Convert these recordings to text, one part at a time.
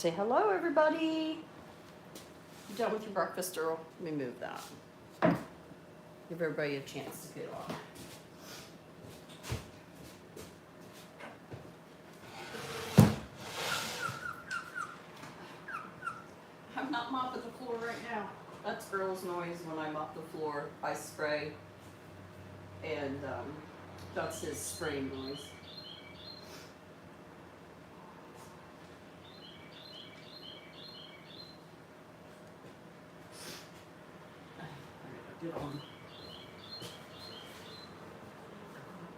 Say hello, everybody. You done with your breakfast, Earl? Let me move that. Give everybody a chance to get on. I'm not mopping the floor right now. That's Earl's noise when I mop the floor. I spray, and that's his spraying noise. Get on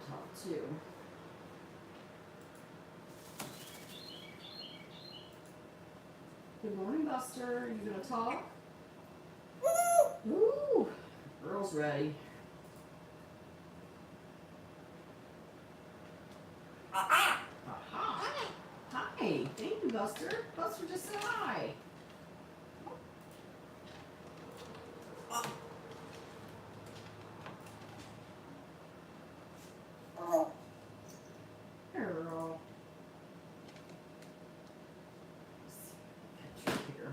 top two. Good morning, Buster. You gonna talk? Ooh, Earl's ready. Aha! Hi. Thank you, Buster. Buster just said hi. Earl. Get you here.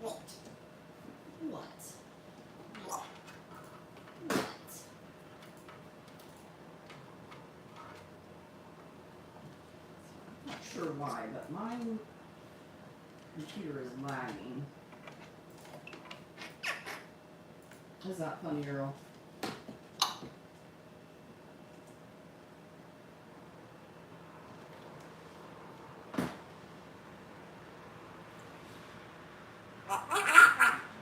What? What? Not sure why, but my computer is lagging. Is that funny, Earl?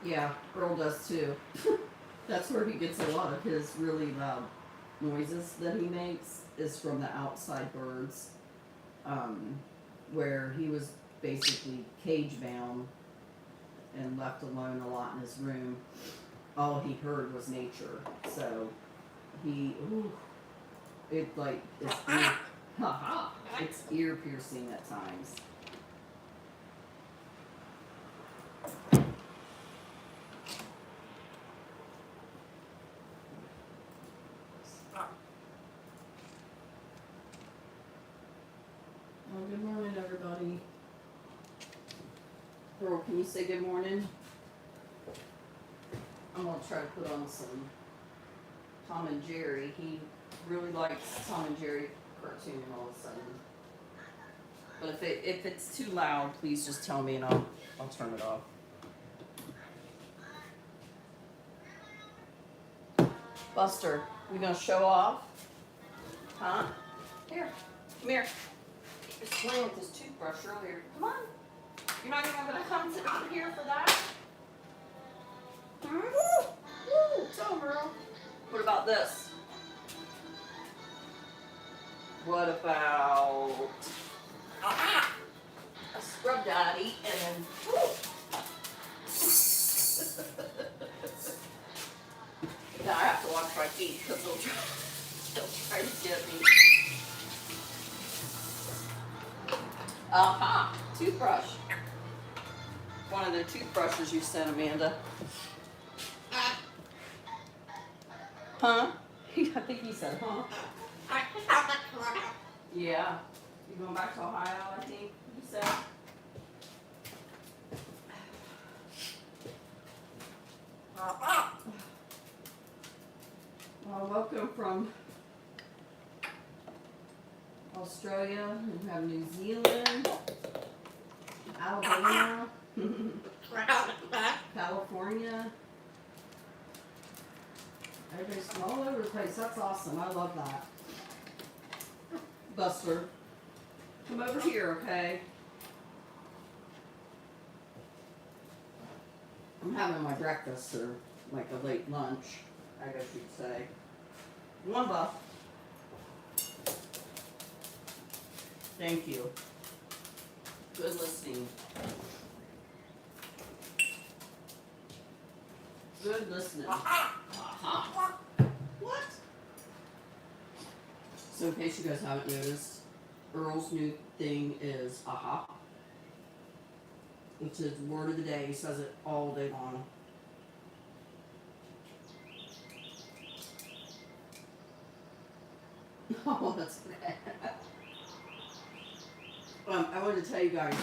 Yeah, Earl does too. That's where he gets a lot of his really loud noises that he makes, is from the outside birds, where he was basically cage bound and left alone a lot in his room. All he heard was nature, so it's it's ear piercing at times. Well, good morning, everybody. Earl, can you say good morning? I'm going to try to put on some Tom and Jerry. He really likes Tom and Jerry cartoon all of a sudden. But if it's too loud, please just tell me and I'll turn it off. Buster, you going to show off? Huh? Here. Come here. He was playing with his toothbrush earlier. Come on. You're not even going to come sit over here for that? Woo! Tell him, Earl. What about this? What about a scrub daddy and then now I have to watch my feet because they'll try to get me. Toothbrush. One of the toothbrushes you sent, Amanda. Huh? I think he said, huh? Yeah. You going back to Ohio, I think you said. Well, welcome from Australia. We have New Zealand, Alabama, California. Everybody's from all over the place. That's awesome. I love that. Buster, come over here, okay? I'm having my breakfast, or like a late lunch, I guess you'd say. One buff. Thank you. Good listening. Good listening. What? So in case you guys haven't noticed, Earl's new thing is aha. It's his word of the day. He says it all day long. Oh, that's bad. I wanted to tell you guys,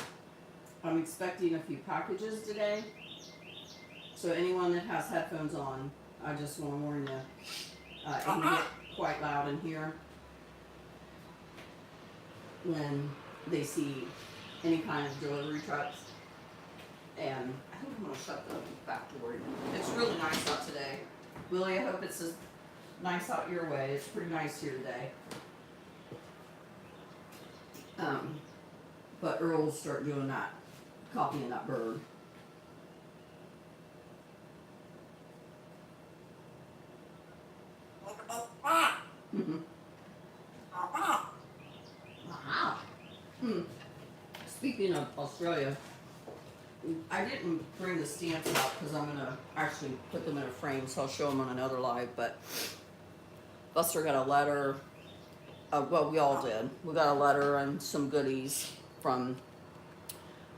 I'm expecting a few packages today. So anyone that has headphones on, I just want to warn you, it can get quite loud in here when they see any kind of delivery trucks. And I think I'm going to shut the back door. It's really nice out today. Willie, I hope it's as nice out your way. It's pretty nice here today. But Earl will start doing that, copying that bird. Speaking of Australia, I didn't bring the stamps out because I'm going to actually put them in a frame, so I'll show them on another live. But Buster got a letter. Well, we all did. We got a letter and some goodies from,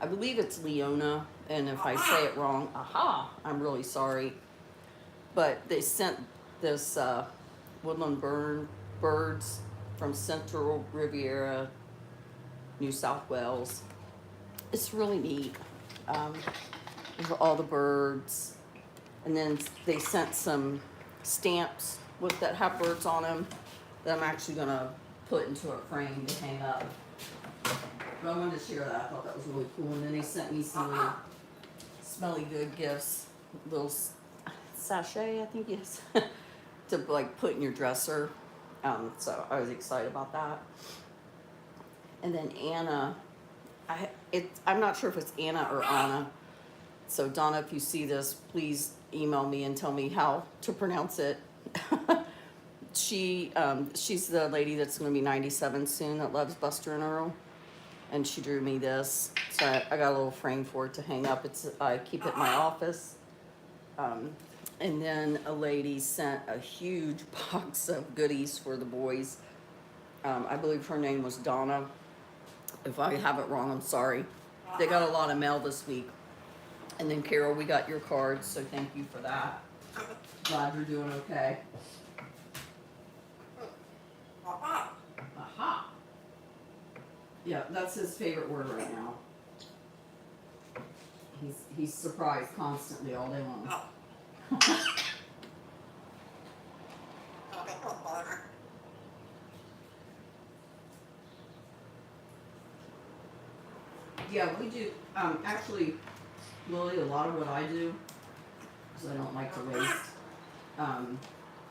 I believe it's Leona. And if I say it wrong, I'm really sorry. But they sent this woodland birds from Central Riviera, New South Wales. It's really neat. There's all the birds, and then they sent some stamps that have birds on them that I'm actually gonna put into a frame to hang up. But I wanted to share that. I thought that was really cool. And then they sent me some smelly good gifts, little sachet, I think it is, to like put in your dresser. So I was excited about that. And then Anna, I'm not sure if it's Anna or Anna. So Donna, if you see this, please email me and tell me how to pronounce it. She's the lady that's going to be 97 soon that loves Buster and Earl. And she drew me this. So I got a little frame for it to hang up. I keep it in my office. And then a lady sent a huge box of goodies for the boys. I believe her name was Donna. If I have it wrong, I'm sorry. They got a lot of mail this week. And then Carol, we got your cards, so thank you for that. Glad you're doing okay. Aha. Yeah, that's his favorite word right now. He's surprised constantly all day long. Yeah, we do. Actually, Lily, a lot of what I do, because I don't like to waste,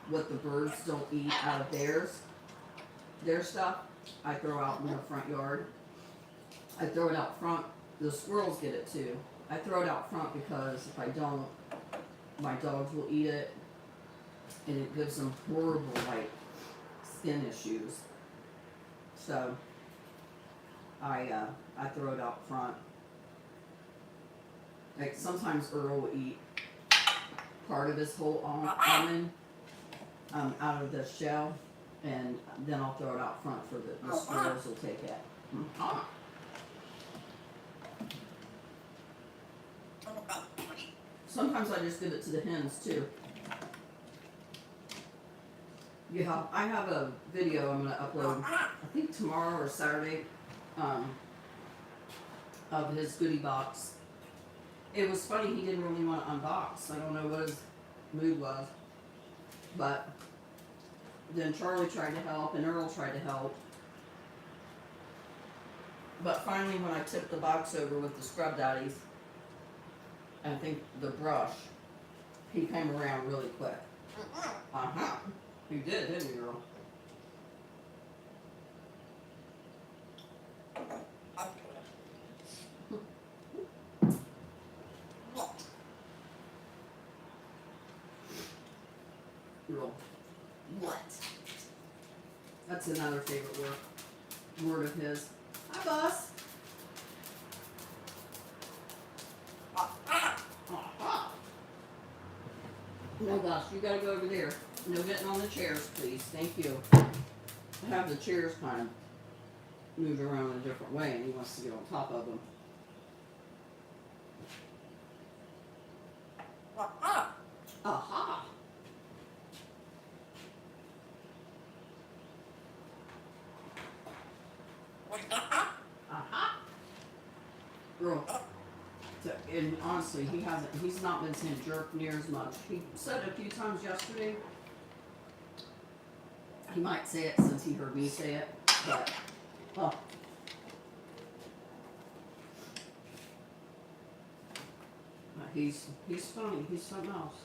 what the birds don't eat out of their stuff, I throw out in the front yard. I throw it out front. The squirrels get it too. I throw it out front because if I don't, my dogs will eat it, and it gives them horrible, like, skin issues. So I throw it out front. Like sometimes Earl will eat part of his whole almond out of the shell, and then I'll throw it out front for the squirrels will take it. Sometimes I just give it to the hens too. Yeah, I have a video I'm gonna upload, I think tomorrow or Saturday, of his goodie box. It was funny, he didn't really want to unbox. I don't know what his mood was. But then Charlie tried to help and Earl tried to help. But finally when I tipped the box over with the scrub daddies, I think the brush, he came around really quick. He did, didn't he, Earl? Earl. What? That's another favorite word of his. Hi, boss. No, boss, you gotta go over there. No getting on the chairs, please. Thank you. I have the chairs kind of moved around in a different way, and he wants to get on top of them. Aha! Aha! Earl. And honestly, he's not been saying jerk near as much. He said it a few times yesterday. He might say it since he heard me say it, but, oh. He's funny. He's something else.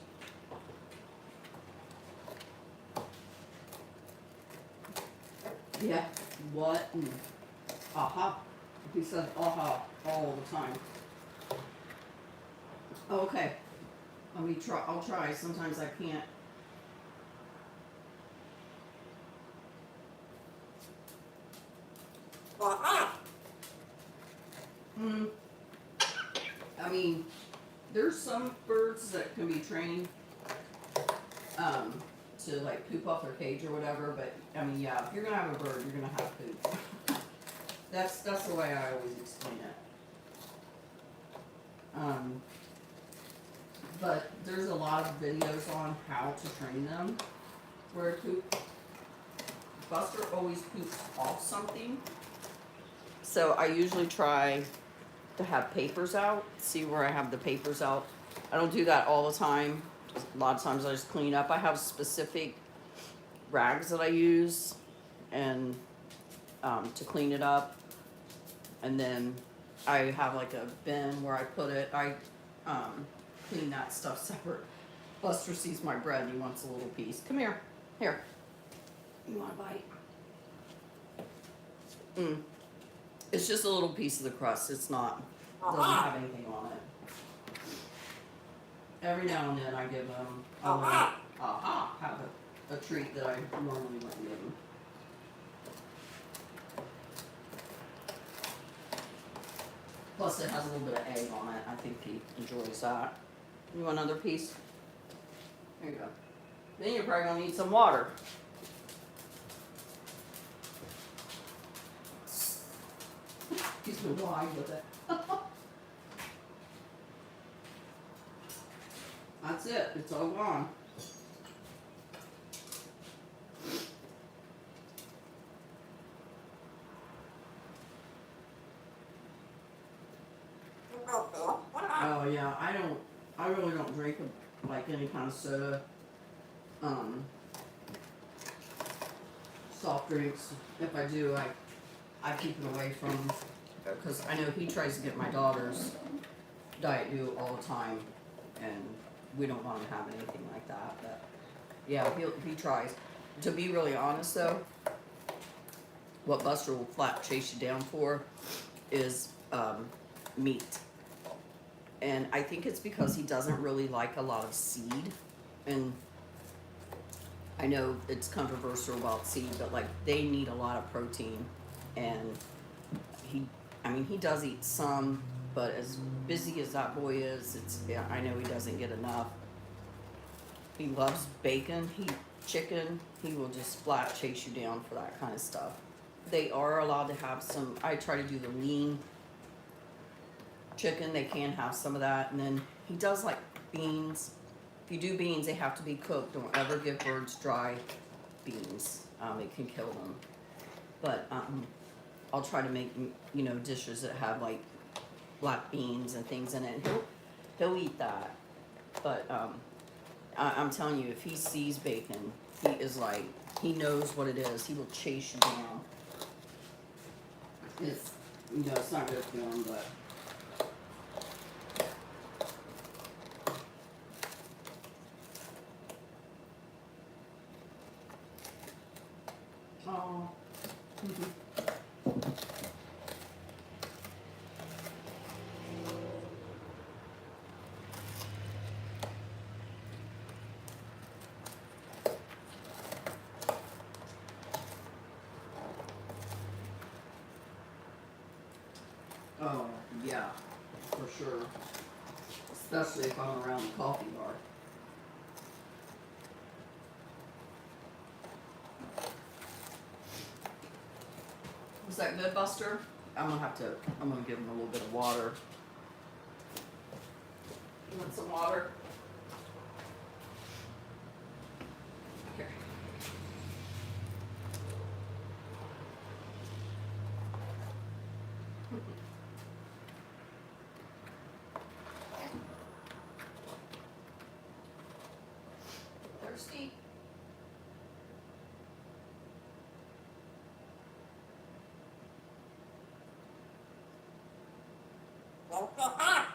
Yeah. What? And aha. He says aha all the time. Okay. Let me try. I'll try. Sometimes I can't. I mean, there's some birds that can be trained to like poop off their cage or whatever, but I mean, yeah, if you're gonna have a bird, you're gonna have poop. That's the way I always explain it. But there's a lot of videos on how to train them where to poop. Buster always poops off something, so I usually try to have papers out. See where I have the papers out. I don't do that all the time. A lot of times I just clean up. I have specific rags that I use and to clean it up, and then I have like a bin where I put it. I clean that stuff separate. Buster sees my bread and he wants a little piece. Come here. Here. You want a bite? It's just a little piece of the crust. It's not, doesn't have anything on it. Every now and then I give them a little, have a treat that I normally wouldn't give them. Plus it has a little bit of egg on it. I think he enjoys that. You want another piece? There you go. Then you're probably gonna need some water. He's been wide with it. That's it. It's all gone. Oh yeah, I really don't drink like any kind of soda. Soft drinks. If I do, I keep it away from, because I know he tries to get my daughter's Diet Dew all the time, and we don't want to have anything like that. But yeah, he tries. To be really honest though, what Buster will flat chase you down for is meat. And I think it's because he doesn't really like a lot of seed. And I know it's controversial about seed, but like they need a lot of protein. And he does eat some, but as busy as that boy is, I know he doesn't get enough. He loves bacon, chicken, he will just flat chase you down for that kind of stuff. They are allowed to have some, I try to do the lean chicken, they can have some of that. And then he does like beans. If you do beans, they have to be cooked. Don't ever give birds dry beans. It can kill them. But I'll try to make, dishes that have like black beans and things in it. And he'll eat that. But I'm telling you, if he sees bacon, he is like, he knows what it is. He will chase you down. It's, it's not good for him, but. Oh. Oh, yeah, for sure. Especially if I'm around the coffee bar. Was that good, Buster? I'm gonna give him a little bit of water. You want some water? Here. Ha ha.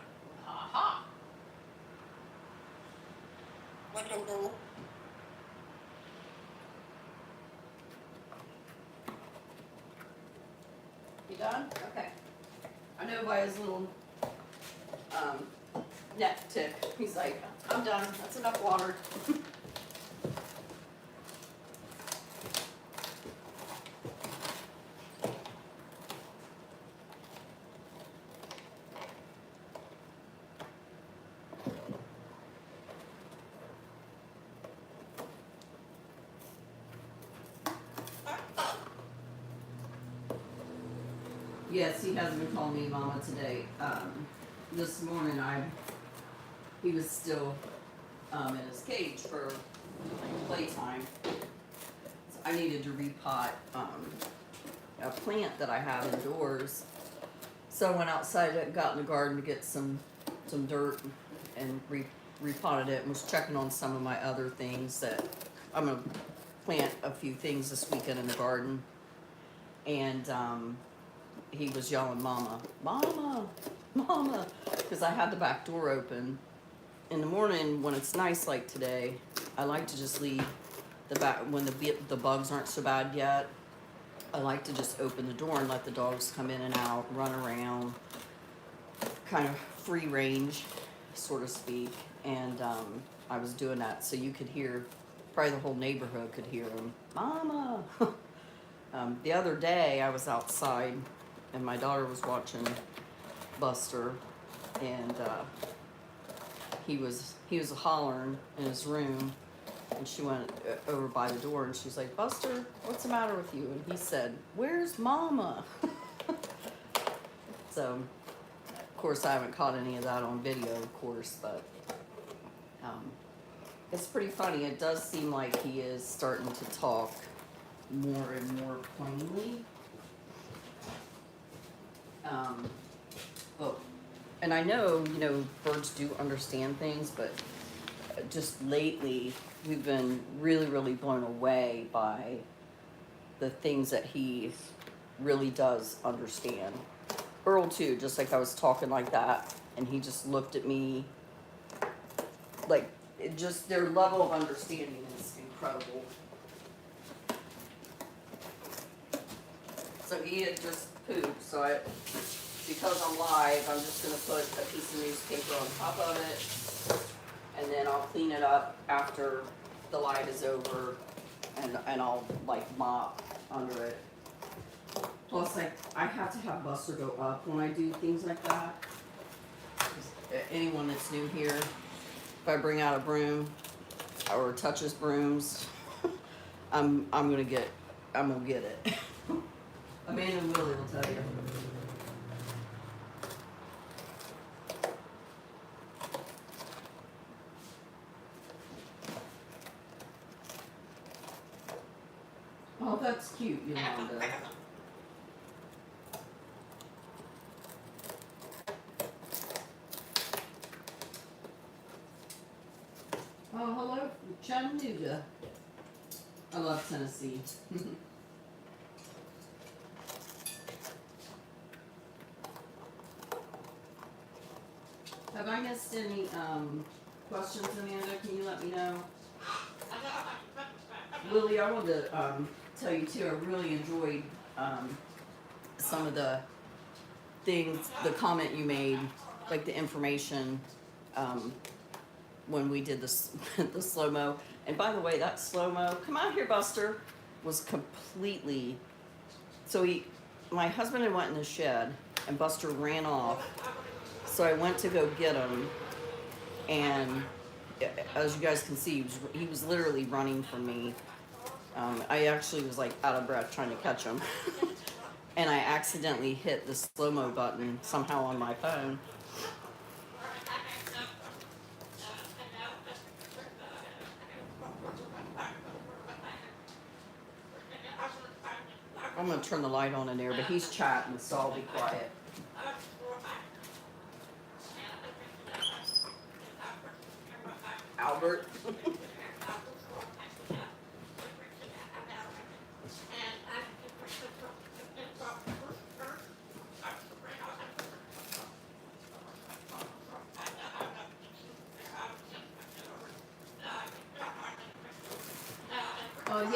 You done? Okay. I know by his little neck tick, he's like, I'm done. That's enough water. Yes, he hasn't been calling me mama today. This morning he was still in his cage for playtime. So I needed to repot a plant that I have indoors. So I went outside and got in the garden to get some dirt and repotted it and was checking on some of my other things that I'm gonna plant a few things this weekend in the garden. And he was yelling, "Mama, Mama, Mama," because I had the back door open. In the morning, when it's nice like today, I like to just leave the back, when the bugs aren't so bad yet, I like to just open the door and let the dogs come in and out, run around, kind of free range, so to speak. And I was doing that so you could hear, probably the whole neighborhood could hear him, "Mama." The other day I was outside and my daughter was watching Buster, and he was hollering in his room, and she went over by the door and she's like, "Buster, what's the matter with you?" And he said, "Where's Mama?" So of course I haven't caught any of that on video, of course, but it's pretty funny. It does seem like he is starting to talk more and more plainly. And I know, birds do understand things, but just lately we've been really, really blown away by the things that he really does understand. Earl too, just like I was talking like that, and he just looked at me like, their level of understanding is incredible. So he had just pooped, so because I'm live, I'm just going to put a piece of newspaper on top of it, and then I'll clean it up after the live is over, and I'll mop under it. Plus, I have to have Buster go up when I do things like that. Anyone that's new here, if I bring out a broom or touches brooms, I'm gonna get it. Amanda and Willie will tell you. Oh, that's cute, Yolanda. Oh, hello, Chattanooga. I love Tennessee. Have I missed any questions, Amanda? Can you let me know? Lily, I wanted to tell you too, I really enjoyed some of the things, the comment you made, like the information when we did this the slow-mo. And by the way, that slow-mo, come out here, Buster, was completely, so my husband had went in the shed and Buster ran off. So I went to go get him, and as you guys can see, he was literally running from me. I actually was out of breath trying to catch him. And I accidentally hit the slow-mo button somehow on my phone. I'm gonna turn the light on in there, but he's chatting, so I'll be quiet. Albert.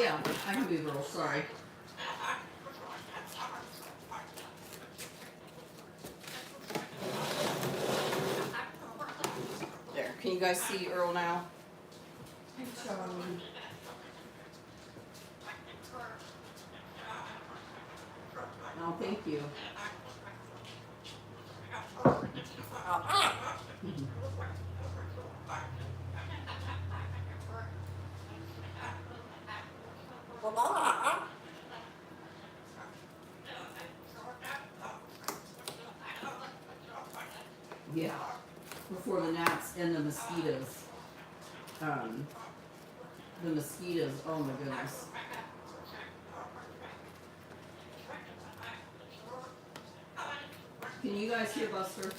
Yeah, I can move Earl, sorry. There, can you guys see Earl now? Hey, Charlie. Oh, thank you. Yeah, before the gnats and the mosquitoes. The mosquitoes, oh my goodness. Can you guys hear Buster?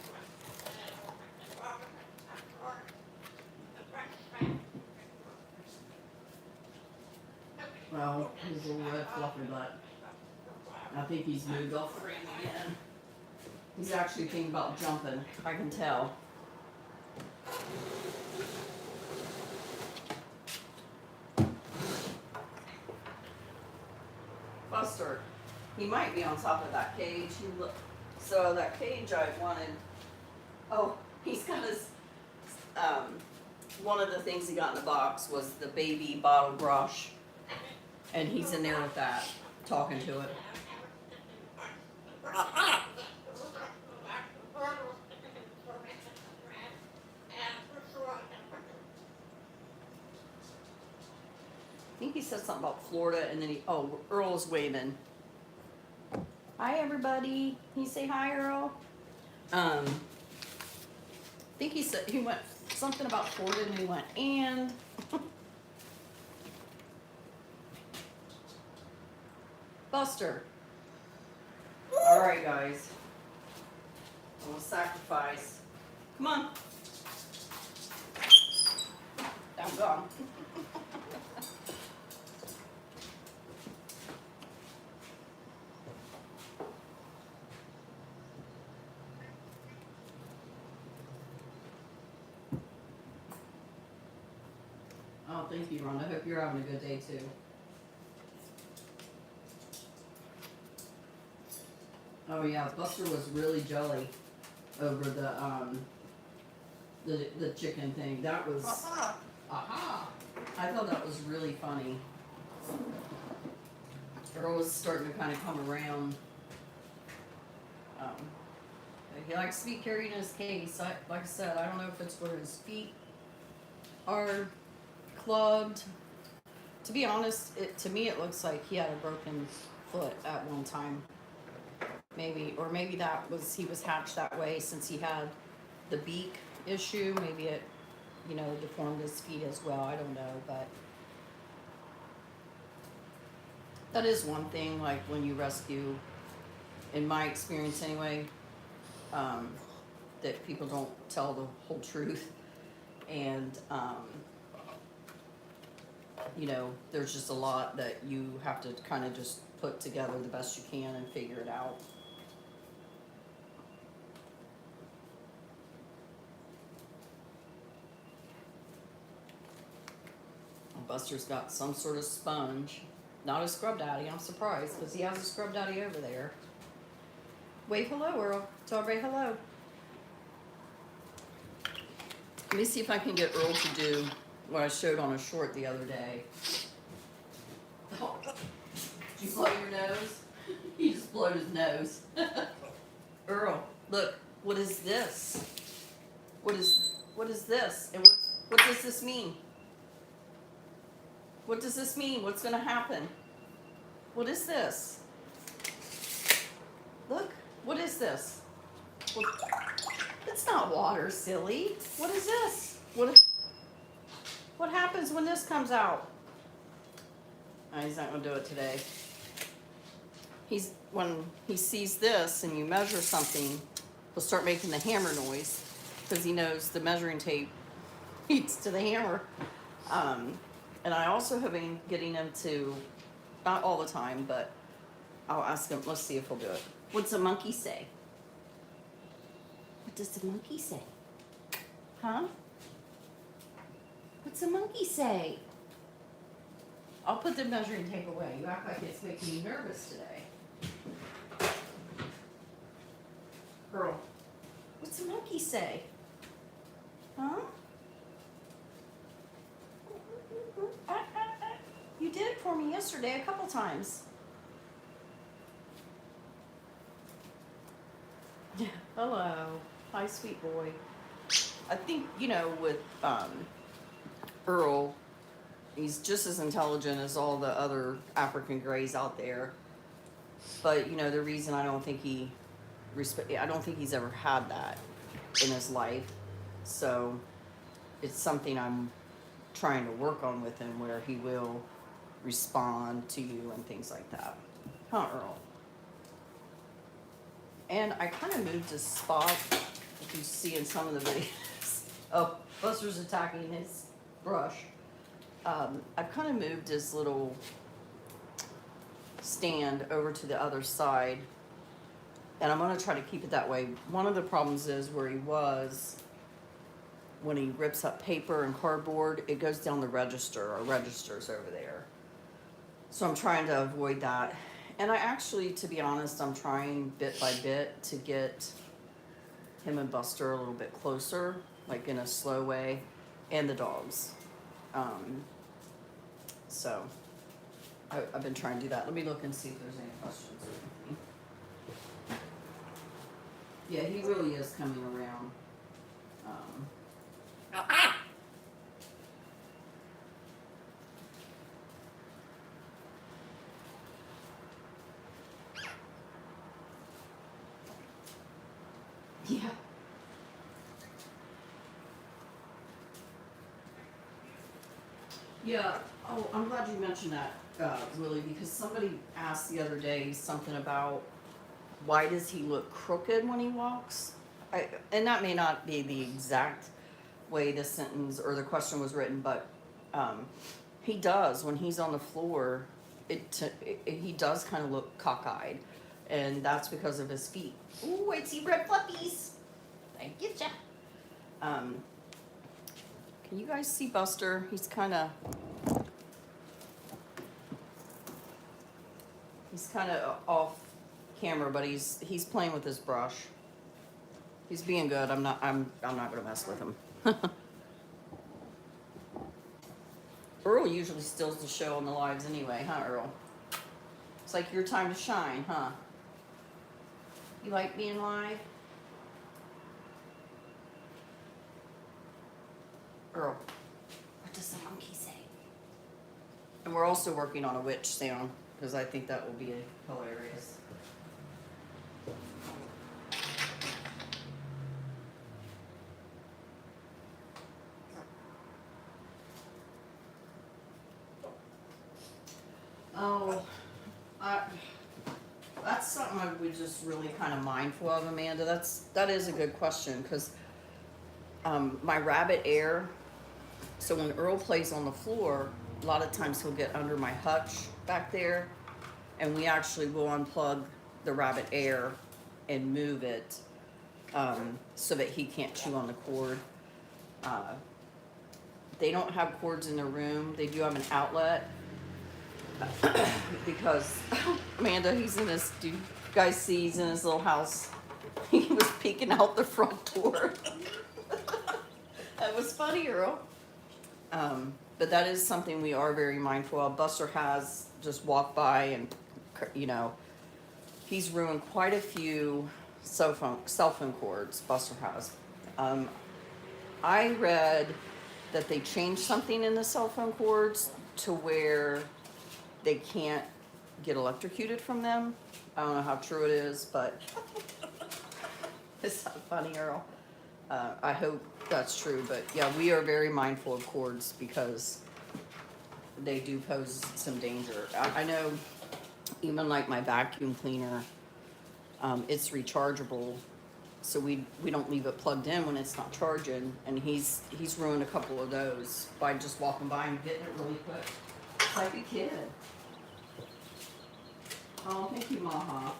Well, his little red fluffy butt. I think he's moved off the frame again. He's actually thinking about jumping, I can tell. Buster, he might be on top of that cage. So that cage I wanted, oh, he's got his, one of the things he got in the box was the baby bottle brush. And he's in there with that, talking to it. I think he said something about Florida, and then Earl's waving. Hi, everybody. Can you say hi, Earl? I think he said, he went something about Florida, and he went, and. Buster. All right, guys. I'm gonna sacrifice. Come on. I'm gone. Oh, thank you, Ron. I hope you're having a good day too. Oh yeah, Buster was really jelly over the chicken thing. That was aha. I thought that was really funny. Earl was starting to kind of come around. He likes to be carried in his case. Like I said, I don't know if it's where his feet are clubbed. To be honest, to me it looks like he had a broken foot at one time. Maybe, or maybe he was hatched that way since he had the beak issue. Maybe it, deformed his feet as well. I don't know, but that is one thing, like when you rescue, in my experience anyway, that people don't tell the whole truth. And, there's just a lot that you have to kind of just put together the best you can and figure it out. Buster's got some sort of sponge. Not a scrub daddy. I'm surprised because he has a scrub daddy over there. Wave hello, Earl. Tell everybody hello. Let me see if I can get Earl to do what I showed on a short the other day. Oh, did you blow your nose? He just blowed his nose. Earl, look. What is this? What is this? And what does this mean? What does this mean? What's going to happen? What is this? Look, what is this? Well, it's not water, silly. What is this? What happens when this comes out? Oh, he's not going to do it today. When he sees this and you measure something, he'll start making the hammer noise because he knows the measuring tape leads to the hammer. And I also have been getting him to, not all the time, but I'll ask him, let's see if he'll do it. What's a monkey say? What does the monkey say? Huh? What's a monkey say? I'll put the measuring tape away. You act like it's making you nervous today. Earl, what's the monkey say? Huh? You did it for me yesterday a couple times. Hello. Hi, sweet boy. I think, you know, with Earl, he's just as intelligent as all the other African Greys out there. But, you know, the reason I don't think I don't think he's ever had that in his life. So it's something I'm trying to work on with him, where he will respond to you and things like that. Huh, Earl? And I kind of moved his spot, if you see in some of the videos. Oh, Buster's attacking his brush. I've kind of moved his little stand over to the other side, and I'm going to try to keep it that way. One of the problems is where he was, when he rips up paper and cardboard, it goes down the register. Our register's over there. So I'm trying to avoid that. And I actually, to be honest, I'm trying bit by bit to get him and Buster a little bit closer, like in a slow way, and the dogs. So I've been trying to do that. Let me look and see if there's any questions. Yeah, he really is coming around. Yeah. Yeah. Oh, I'm glad you mentioned that, Willie, because somebody asked the other day something about why does he look crooked when he walks? And that may not be the exact way the sentence or the question was written, but he does when he's on the floor. He does kind of look cockeyed, and that's because of his feet. Ooh, I see red fluffies. I get ya. Can you guys see Buster? He's kind of off camera, but he's playing with his brush. He's being good. I'm not gonna mess with him. Earl usually steals the show on the lives anyway, huh, Earl? It's like your time to shine, huh? You like being live? Earl, what does the monkey say? And we're also working on a witch sound, because I think that will be hilarious. Oh, that's something I was just really kind of mindful of, Amanda. That is a good question, because my rabbit air. So when Earl plays on the floor, a lot of times he'll get under my hutch back there, and we actually will unplug the rabbit air and move it so that he can't chew on the cord. They don't have cords in their room. They do have an outlet because Amanda, he's in his, do you guys see he's in his little house? He was peeking out the front door. That was funny, Earl. But that is something we are very mindful of. Buster has just walked by and, you know, he's ruined quite a few cell phone cords, Buster has. I read that they changed something in the cell phone cords to where they can't get electrocuted from them. I don't know how true it is, but it's not funny, Earl. I hope that's true, but yeah, we are very mindful of cords because they do pose some danger. I know even like my vacuum cleaner, it's rechargeable, so we don't leave it plugged in when it's not charging, and he's ruined a couple of those by just walking by and getting it really quick. It's like a kid. Oh, thank you, Maha.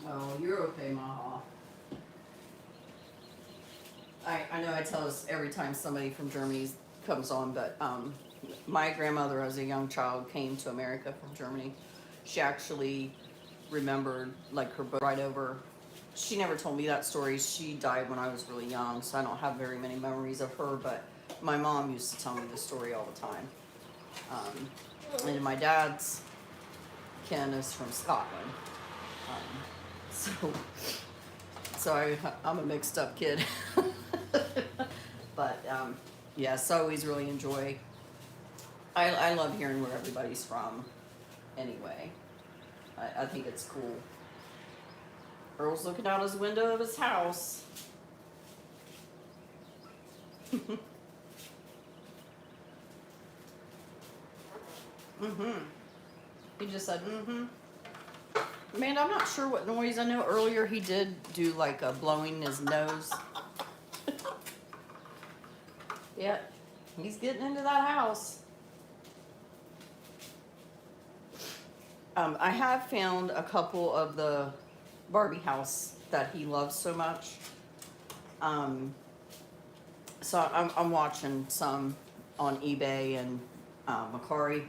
Oh, you're okay, Maha. I know I tell this every time somebody from Germany comes on, but my grandmother as a young child came to America from Germany. She actually remembered like her boat ride over. She never told me that story. She died when I was really young, so I don't have very many memories of her, but my mom used to tell me the story all the time. And my dad's kin is from Scotland. So I'm a mixed up kid. But yes, I always really enjoy. I love hearing where everybody's from. Anyway, I think it's cool. Earl's looking out his window of his house. He just said, Man, I'm not sure what noise. I know earlier he did do like a blowing his nose. Yeah, he's getting into that house. I have found a couple of the Barbie house that he loves so much. So I'm watching some on eBay and Macari.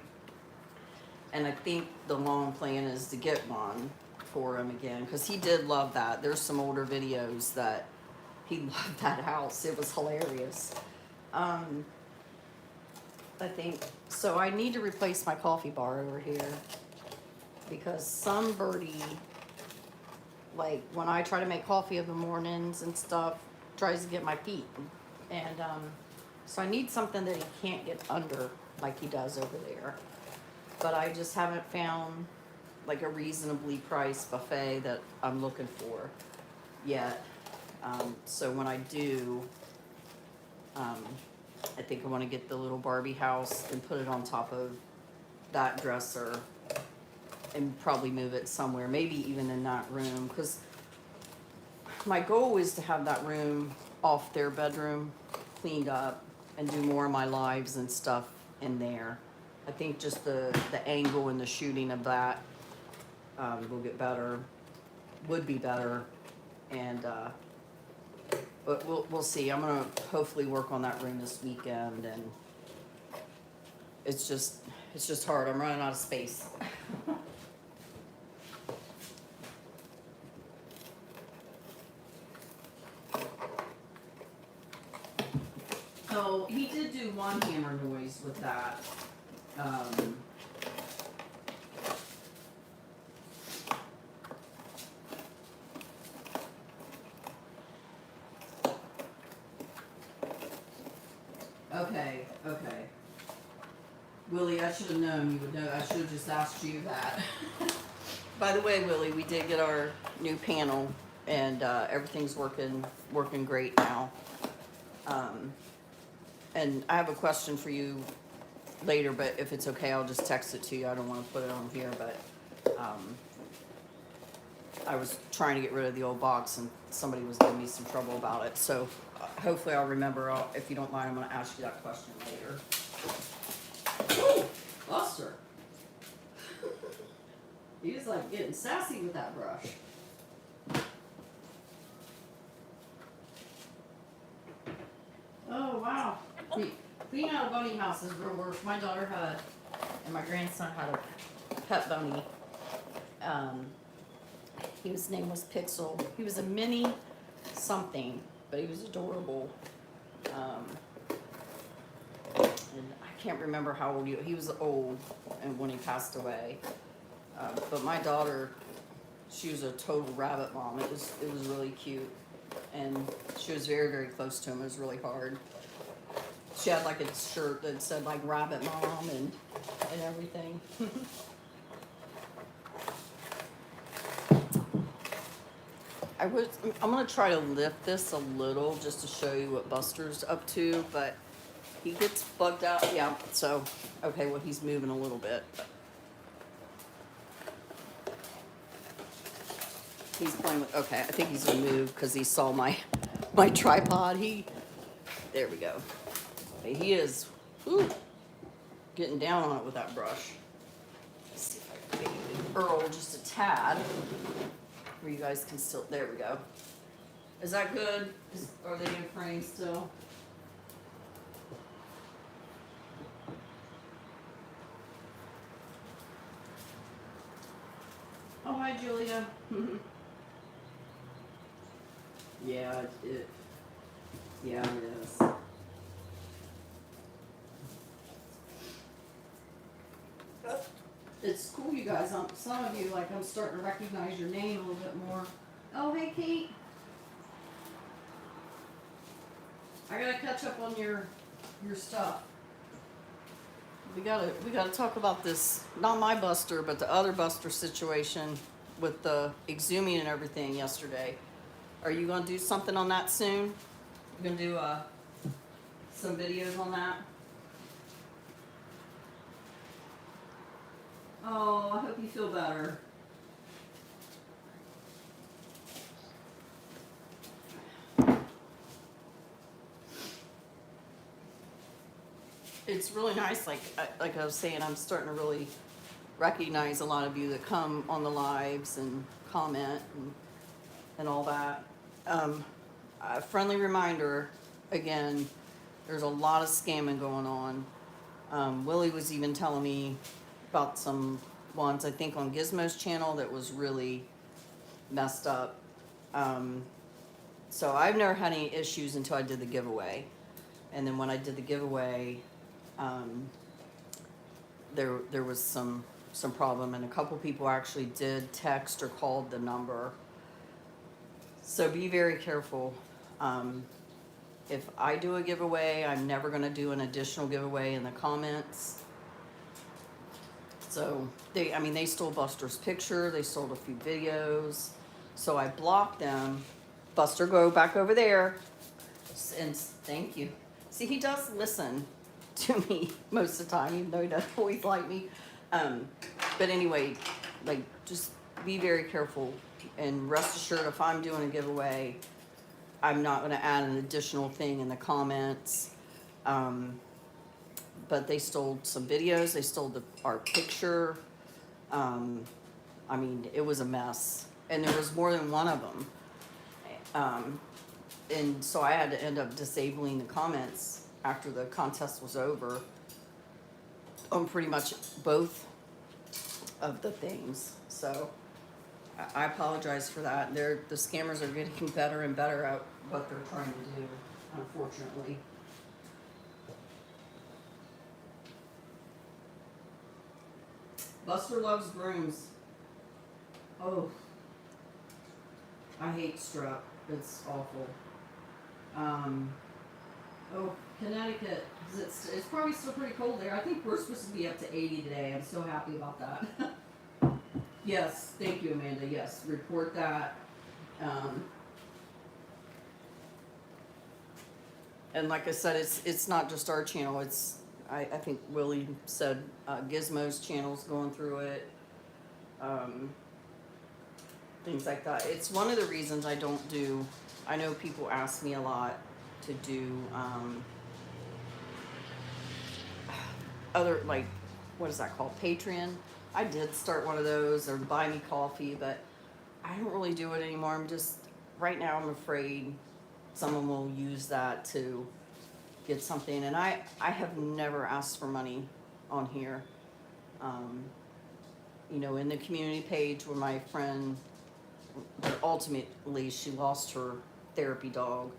And I think the long plan is to get one for him again, because he did love that. There's some older videos that he loved that house. It was hilarious. I think, so I need to replace my coffee bar over here, because some birdie, like when I try to make coffee in the mornings and stuff, tries to get my feet. And so I need something that he can't get under like he does over there. But I just haven't found like a reasonably priced buffet that I'm looking for yet. So when I do, I think I want to get the little Barbie house and put it on top of that dresser and probably move it somewhere, maybe even in that room, because my goal is to have that room off their bedroom cleaned up and do more of my lives and stuff in there. I think just the angle and the shooting of that will get better, would be better, and but we'll see. I'm gonna hopefully work on that room this weekend, and it's just hard. I'm running out of space. So he did do one hammer noise with that. Okay. Willie, I should have known you would know. I should have just asked you that. By the way, Willie, we did get our new panel, and everything's working great now. And I have a question for you later, but if it's okay, I'll just text it to you. I don't want to put it on here, but I was trying to get rid of the old box, and somebody was giving me some trouble about it. So hopefully I'll remember. If you don't mind, I'm going to ask you that question later. Ooh, Buster. He's like getting sassy with that brush. Oh, wow. Cleaning out a bunny house is real work. My daughter had, and my grandson had a pet bunny. His name was Pixel. He was a mini something, but he was adorable. And I can't remember how old he was old, and when he passed away. But my daughter, she was a total rabbit mom. It was really cute, and she was very, very close to him. It was really hard. She had like a shirt that said like rabbit mom and everything. I'm gonna try to lift this a little just to show you what Buster's up to, but he gets bugged out. Yeah, so, okay, well, he's moving a little bit. But he's playing with, okay, I think he's gonna move because he saw my tripod. There we go. He is, getting down on it with that brush. Let's see if I can get Earl just a tad. Where you guys can still, there we go. Is that good? Are they in frame still? Oh, hi, Julia. Yeah, yeah, it is. It's cool, you guys. Some of you, like, I'm starting to recognize your name a little bit more. Oh, hey, Kate. I gotta catch up on your stuff. We gotta talk about this, not my buster, but the other buster situation with the exhuming and everything yesterday. Are you gonna do something on that soon? You gonna do some videos on that? Oh, I hope you feel better. It's really nice, like I was saying, I'm starting to really recognize a lot of you that come on the lives and comment and all that. A friendly reminder, again, there's a lot of scamming going on. Willie was even telling me about some ones, I think on Gizmo's channel, that was really messed up. So I've never had any issues until I did the giveaway. And then when I did the giveaway, there was some problem, and a couple people actually did text or called the number. So be very careful. If I do a giveaway, I'm never going to do an additional giveaway in the comments. So they stole Buster's picture, they stole a few videos, so I blocked them. Buster, go back over there. And thank you. See, he does listen to me most of the time, even though he doesn't always like me. But anyway, like, just be very careful, and rest assured, if I'm doing a giveaway, I'm not going to add an additional thing in the comments. But they stole some videos, they stole our picture. I mean, it was a mess, and there was more than one of them. And so I had to end up disabling the comments after the contest was over on pretty much both of the things. So I apologize for that. The scammers are getting better and better at what they're trying to do, unfortunately. Buster loves brooms. Oh, I hate strep. It's awful. Oh, Connecticut. It's probably still pretty cold there. I think we're supposed to be up to 80 today. I'm so happy about that. Yes, thank you, Amanda. Yes, report that. And like I said, it's not just our channel. It's I think Willie said Gizmo's channel's going through it. Things like that. It's one of the reasons I don't do. I know people ask me a lot to do other, like, what is that called? Patreon. I did start one of those, or buy me coffee, but I don't really do it anymore. I'm just, right now I'm afraid someone will use that to get something, and I have never asked for money on here. You know, in the community page where my friend, but ultimately she lost her therapy dog,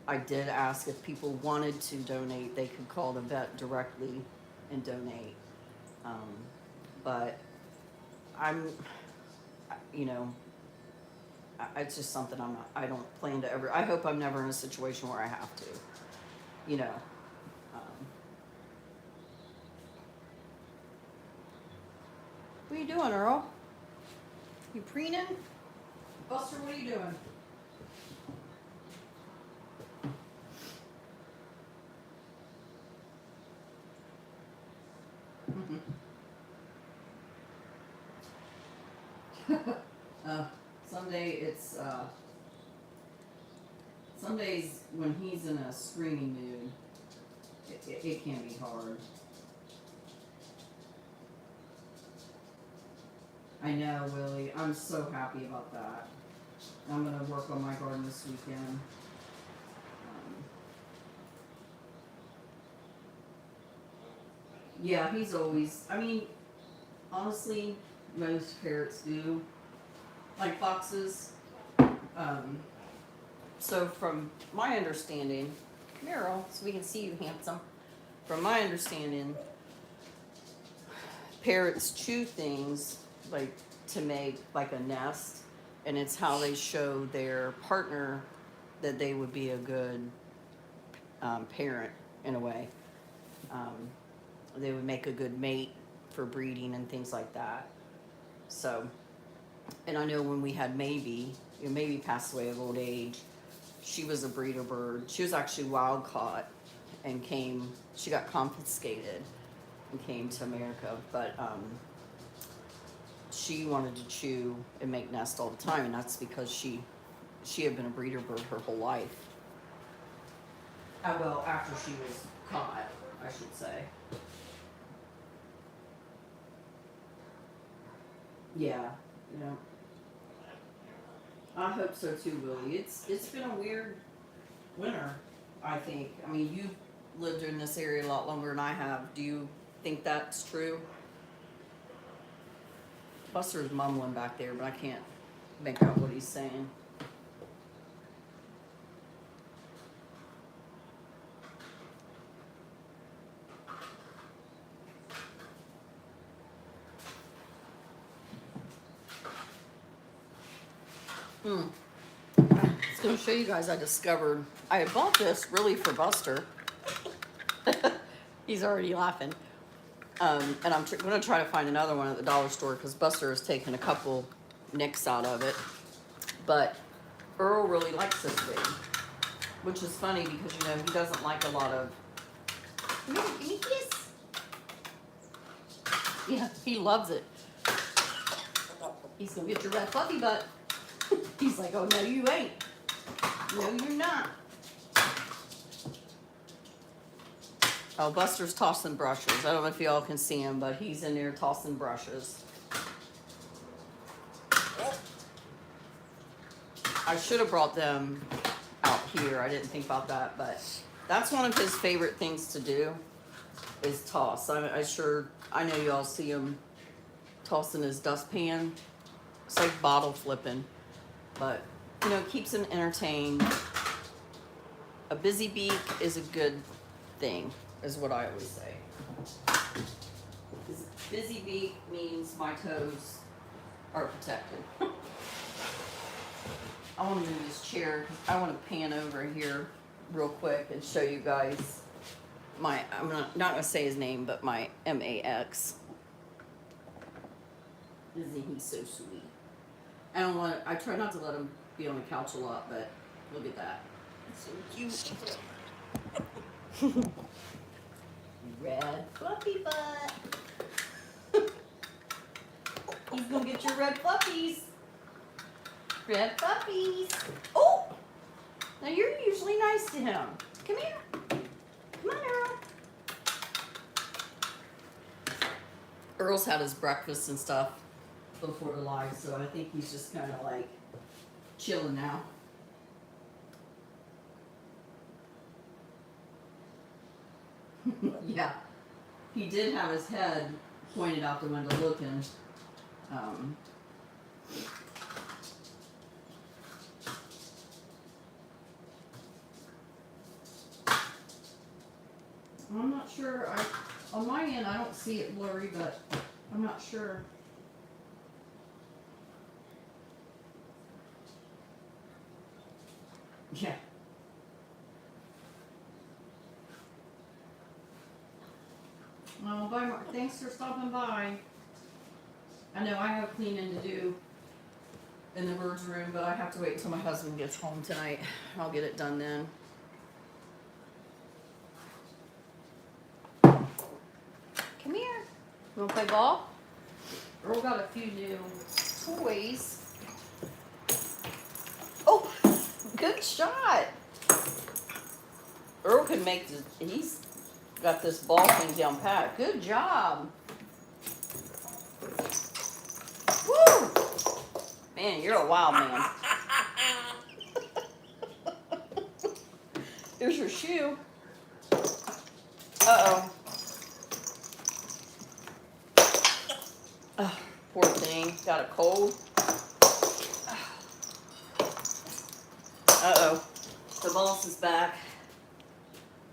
I did ask if people wanted to donate, they could call the vet directly and donate. But I'm, you know, it's just something I don't plan to ever, I hope I'm never in a situation where I have to, you know. What are you doing, Earl? You preening? Buster, what are you doing? Some days when he's in a screaming mood, it can be hard. I know, Willie. I'm so happy about that. I'm gonna work on my garden this weekend. Yeah, he's always, I mean, honestly, most parrots do. Like foxes. So from my understanding, Earl, so we can see you, handsome. From my understanding, parrots chew things like to make like a nest, and it's how they show their partner that they would be a good parent in a way. They would make a good mate for breeding and things like that. So, and I know when we had Maybe, Maybe passed away of old age. She was a breeder bird. She was actually wild caught and she got confiscated and came to America. But she wanted to chew and make nests all the time, and that's because she had been a breeder bird her whole life. Well, after she was caught, I should say. Yeah, I hope so too, Willie. It's been a weird winter, I think. I mean, you've lived in this area a lot longer than I have. Do you think that's true? Buster's mumbling back there, but I can't make out what he's saying. I was going to show you guys, I discovered, I had bought this really for Buster. He's already laughing. And I'm going to try to find another one at the dollar store because Buster has taken a couple nicks out of it. But Earl really likes this thing, which is funny because, he doesn't like a lot of... Come here, give me a kiss. Yeah, he loves it. He's going to get your red fluffy butt. He's like, oh, no, you ain't. No, you're not. Oh, Buster's tossing brushes. I don't know if y'all can see him, but he's in there tossing brushes. I should have brought them out here. I didn't think about that, but that's one of his favorite things to do is toss. I know y'all see him tossing his dustpan. It's like bottle flipping. But, it keeps him entertained. A busy beak is a good thing, is what I always say. Busy beak means my toes are protected. I want to move this chair because I want to pan over here real quick and show you guys I'm not going to say his name, but my MAX. Isn't he so sweet? I try not to let him be on the couch a lot, but look at that. It's so cute. Red fluffy butt. He's gonna get your red fluffies. Red fluffies. Oh! Now you're usually nice to him. Come here. Come on, Earl. Earl's had his breakfast and stuff before the live, so I think he's just kind of like chilling now. Yeah, he did have his head pointed out the window looking. I'm not sure. On my end, I don't see it blurry, but I'm not sure. Yeah. Well, bye, Mark. Thanks for stopping by. I know I have cleaning to do in the birds' room, but I have to wait until my husband gets home tonight. I'll get it done then. Come here. You want to play ball? Earl got a few new toys. Oh, good shot. Earl can make this. He's got this ball thing down pat. Good job. Woo! Man, you're a wild man. There's your shoe. Uh-oh. Oh, poor thing. Got a cold. Uh-oh. The boss is back.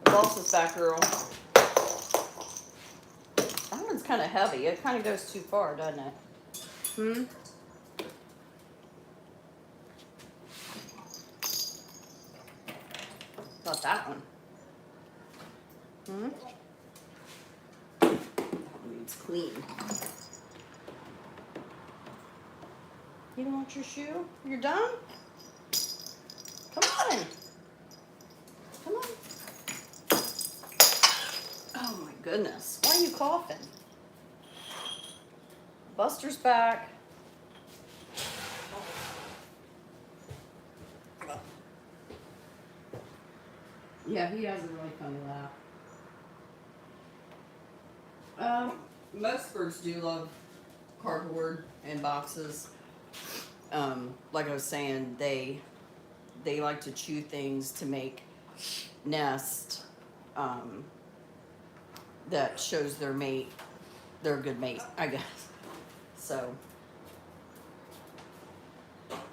The boss is back, Earl. That one's kind of heavy. It kind of goes too far, doesn't it? Hmm? About that one. Hmm? That one needs clean. You don't want your shoe? You're done? Come on. Come on. Oh my goodness. Why are you coughing? Buster's back. Yeah, he has a really funny laugh. Most birds do love cardboard and boxes. Like I was saying, they like to chew things to make nest that shows their mate, they're a good mate, I guess. So,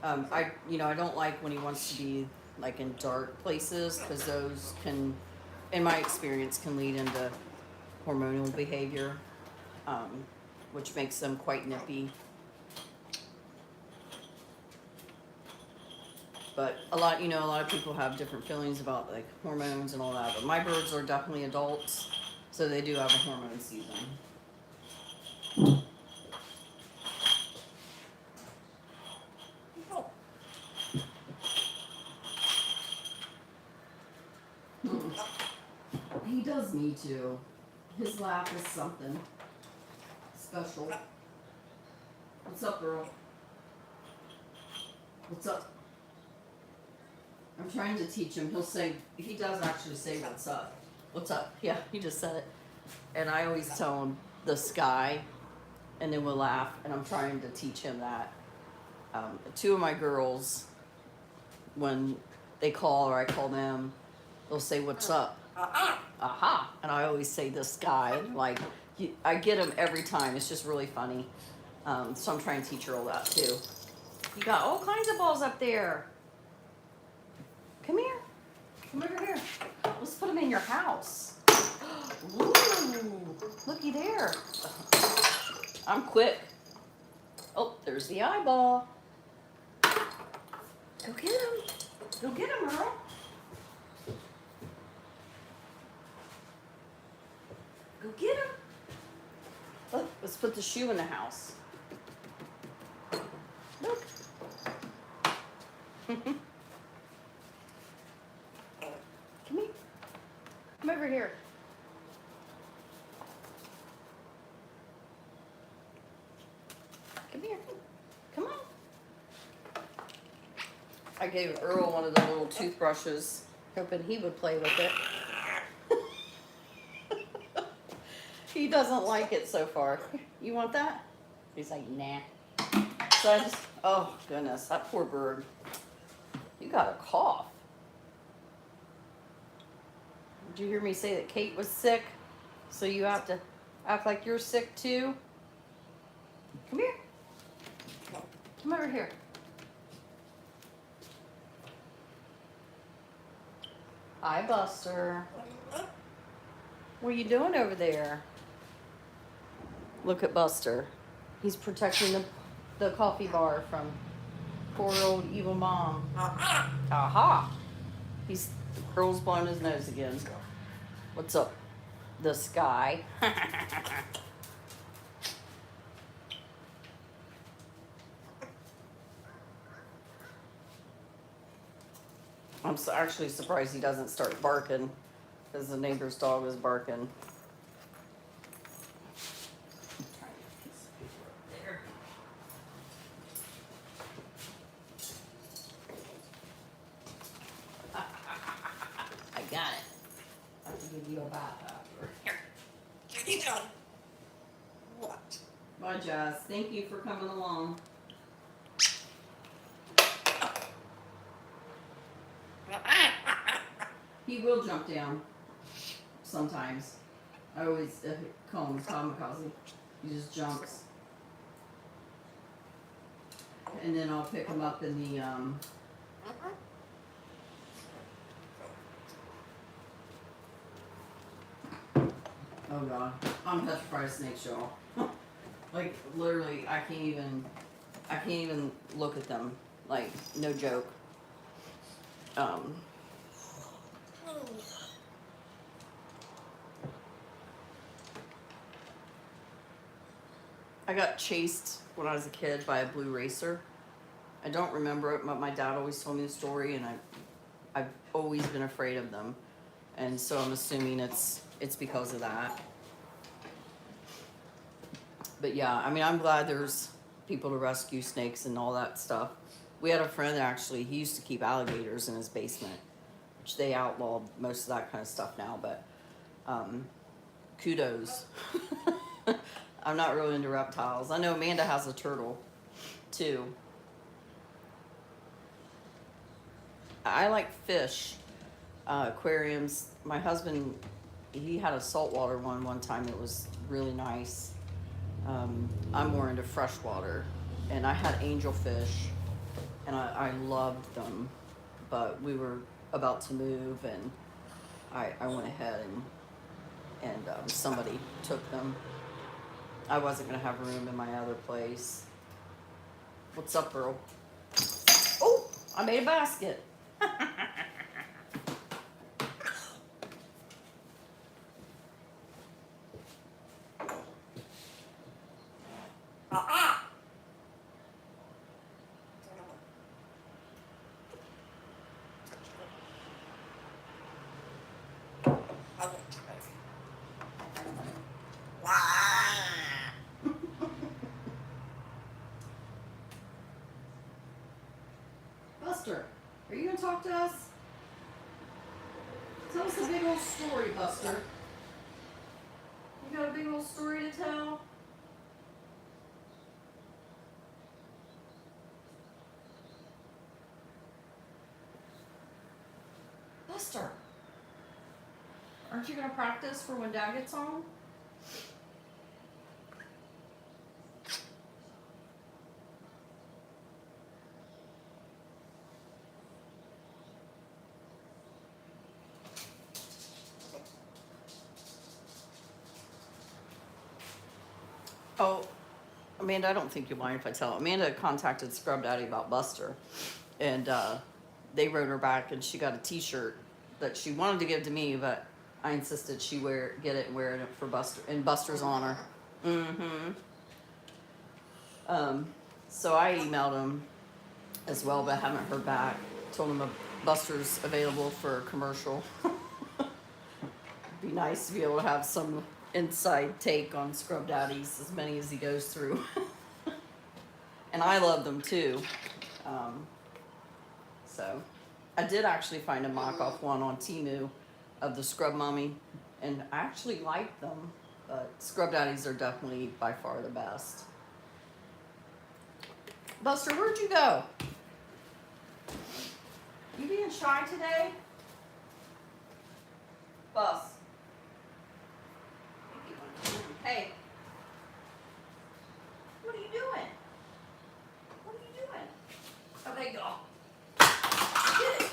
I don't like when he wants to be like in dark places, because those can, in my experience, can lead into hormonal behavior, which makes them quite nippy. But a lot of people have different feelings about like hormones and all that. But my birds are definitely adults, so they do have a hormone season. He does need to. His laugh is something special. What's up, Earl? What's up? I'm trying to teach him. He does actually say what's up. What's up? Yeah, he just said it. And I always tell him the sky, and then we'll laugh, and I'm trying to teach him that. Two of my girls, when they call or I call them, they'll say, what's up? Aha. And I always say the sky. Like, I get them every time. It's just really funny. So I'm trying to teach her all that too. You got all kinds of balls up there. Come here. Come over here. Let's put them in your house. Ooh, looky there. I'm quick. Oh, there's the eyeball. Go get him. Go get him, Earl. Go get him. Look, let's put the shoe in the house. Look. Come here. Come over here. Come here. Come on. I gave Earl one of the little toothbrushes, hoping he would play with it. He doesn't like it so far. You want that? He's like, nah. So I just, oh goodness, that poor bird. You got a cough. Did you hear me say that Kate was sick? So you have to act like you're sick too? Come here. Come over here. Hi, Buster. What are you doing over there? Look at Buster. He's protecting the coffee bar from poor old evil mom. Aha! Earl's blowing his nose again. What's up? The sky. I'm actually surprised he doesn't start barking, because the neighbor's dog is barking. I got it. I have to give you a bath after. Here. You done? What? Bye, Jazz. Thank you for coming along. He will jump down sometimes. I always call him kamikaze. He just jumps. And then I'll pick him up in the, oh god, I'm petrified of snakes, y'all. Like, literally, I can't even look at them. Like, no joke. I got chased when I was a kid by a blue racer. I don't remember it, but my dad always told me the story, and I've always been afraid of them. And so I'm assuming it's because of that. But yeah, I mean, I'm glad there's people to rescue snakes and all that stuff. We had a friend that actually, he used to keep alligators in his basement, which they outlawed most of that kind of stuff now, but kudos. I'm not really into reptiles. I know Amanda has a turtle, too. I like fish, aquariums. My husband, he had a saltwater one time. It was really nice. I'm more into freshwater, and I had angelfish, and I loved them, but we were about to move, and I went ahead and somebody took them. I wasn't gonna have room in my other place. What's up, Earl? Oh, I made a basket. Buster, are you gonna talk to us? Tell us a big old story, Buster. You got a big old story to tell? Buster, aren't you gonna practice for when Dad gets home? Oh, Amanda, I don't think you mind if I tell. Amanda contacted Scrub Daddy about Buster, and they wrote her back, and she got a T-shirt that she wanted to give to me, but I insisted she get it and wear it for Buster in Buster's honor. So I emailed him as well, but I haven't heard back. Told him Buster's available for a commercial. Be nice to be able to have some inside take on Scrub Daddies, as many as he goes through. And I love them too. So I did actually find a mock-off one on Temu of the Scrub Mummy, and I actually like them, but Scrub Daddies are definitely by far the best. Buster, where'd you go? You being shy today? Bus. Hey. What are you doing? What are you doing? Okay, go. Get it.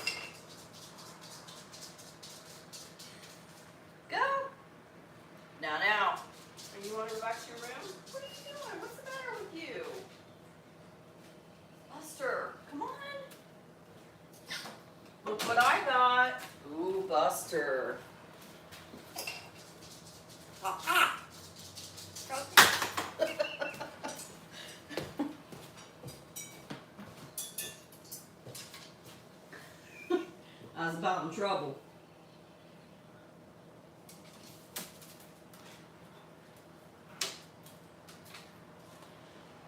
Go. Now. You want to go back to your room? What are you doing? What's the matter with you? Buster, come on. Look what I got. Ooh, Buster. I was about in trouble.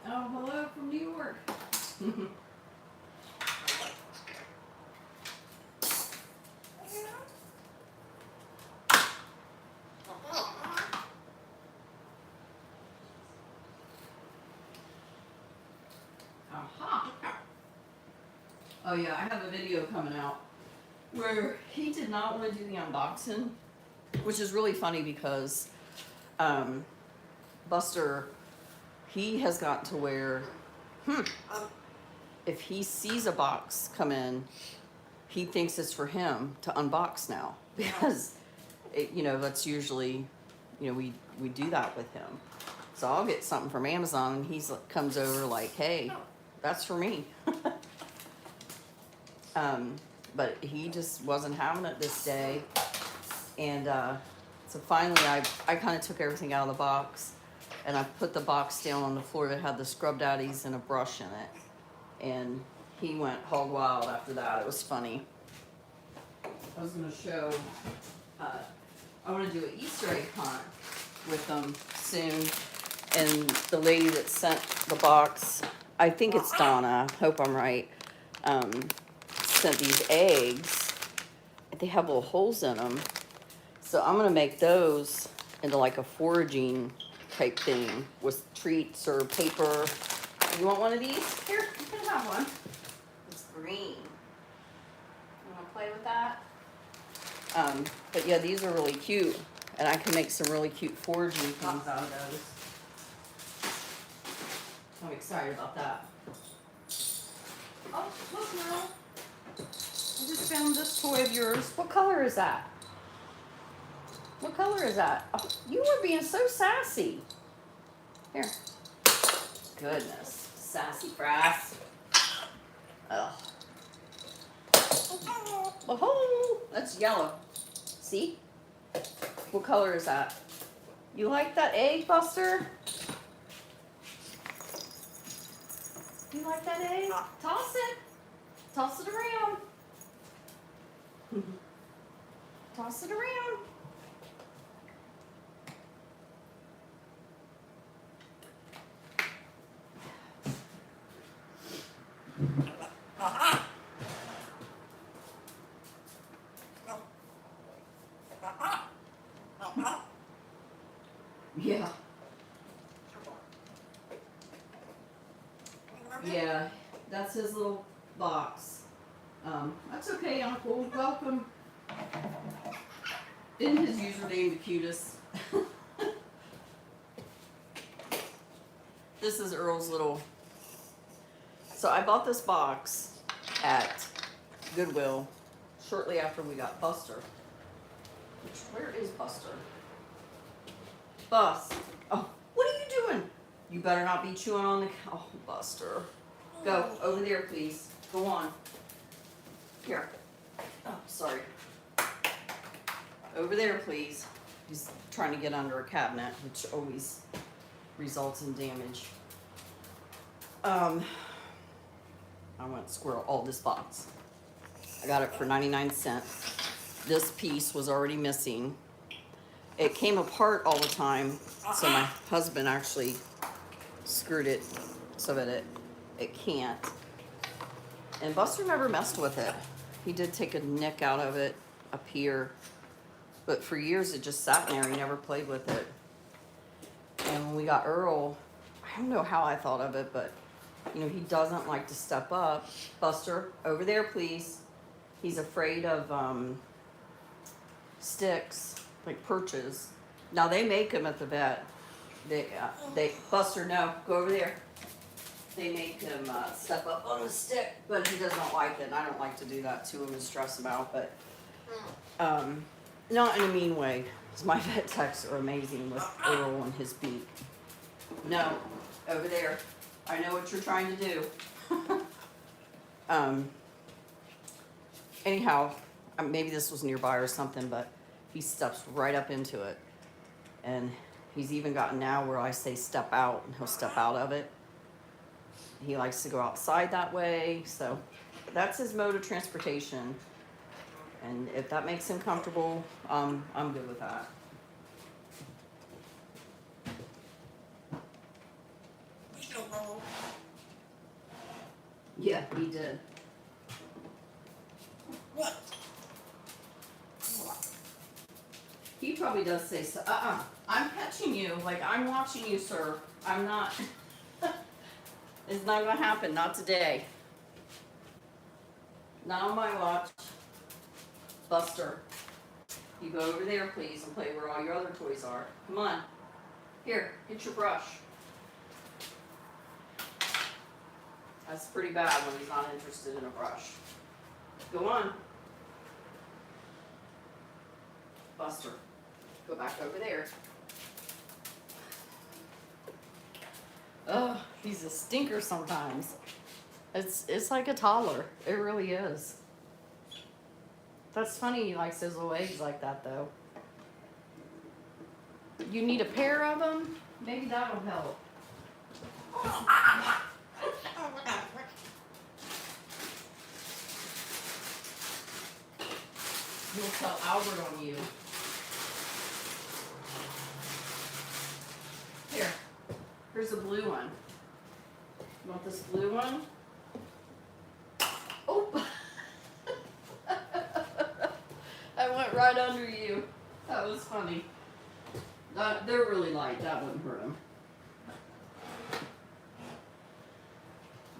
Oh, hello from New York. Oh yeah, I have a video coming out where he did not want to do the unboxing, which is really funny because Buster, he has gotten to where if he sees a box come in, he thinks it's for him to unbox now because that's usually we do that with him. So I'll get something from Amazon and he's comes over like, hey, that's for me. But he just wasn't having it this day. And so finally I kind of took everything out of the box and I put the box down on the floor that had the scrub daddies and a brush in it. And he went hog wild after that. It was funny. I was going to show, I want to do an Easter egg hunt with them soon. And the lady that sent the box, I think it's Donna, hope I'm right, sent these eggs. They have little holes in them. So I'm going to make those into like a foraging type thing with treats or paper. You want one of these? Here, you can have one. It's green. You want to play with that? But yeah, these are really cute. And I can make some really cute foraging things out of those. I'm excited about that. Oh, look, Earl. I just found this toy of yours. What color is that? What color is that? Oh, you were being so sassy. Here. Goodness. Sassy frass. Ugh. Oh, that's yellow. See? What color is that? You like that egg, Buster? You like that egg? Toss it. Toss it around. Toss it around. Yeah. Yeah, that's his little box. That's okay, Uncle. Welcome. Isn't his username the cutest? This is Earl's little... So I bought this box at Goodwill shortly after we got Buster. Where is Buster? Bus. Oh, what are you doing? You better not be chewing on the... Oh, Buster. Go, over there, please. Go on. Here. Oh, sorry. Over there, please. He's trying to get under a cabinet, which always results in damage. I went squirrel all this box. I got it for 99 cents. This piece was already missing. It came apart all the time, so my husband actually screwed it so that it can't. And Buster never messed with it. He did take a nick out of it up here, but for years it just sat there. He never played with it. And when we got Earl, I don't know how I thought of it, but he doesn't like to step up. Buster, over there, please. He's afraid of sticks, like perches. Now they make them at the vet. Buster, no, go over there. They make him step up on the stick, but he doesn't like it. And I don't like to do that to him and stress him out, but not in a mean way. 'Cause my vet techs are amazing with Earl and his beak. No, over there. I know what you're trying to do. Anyhow, maybe this was nearby or something, but he steps right up into it. And he's even gotten now where I say step out, and he'll step out of it. He likes to go outside that way, so that's his mode of transportation. And if that makes him comfortable, I'm good with that. Yeah, he did. What? He probably does say so. I'm catching you. Like, I'm watching you, sir. I'm not. It's not going to happen. Not today. Not on my watch. Buster, you go over there, please, and play where all your other toys are. Come on. Here, get your brush. That's pretty bad when he's not interested in a brush. Go on. Buster, go back over there. Oh, he's a stinker sometimes. It's like a toddler. It really is. That's funny he likes his little eggs like that, though. You need a pair of them? Maybe that'll help. He'll tell Albert on you. Here. Here's a blue one. You want this blue one? Oh! I went right under you. That was funny. They're really light. That wouldn't hurt them.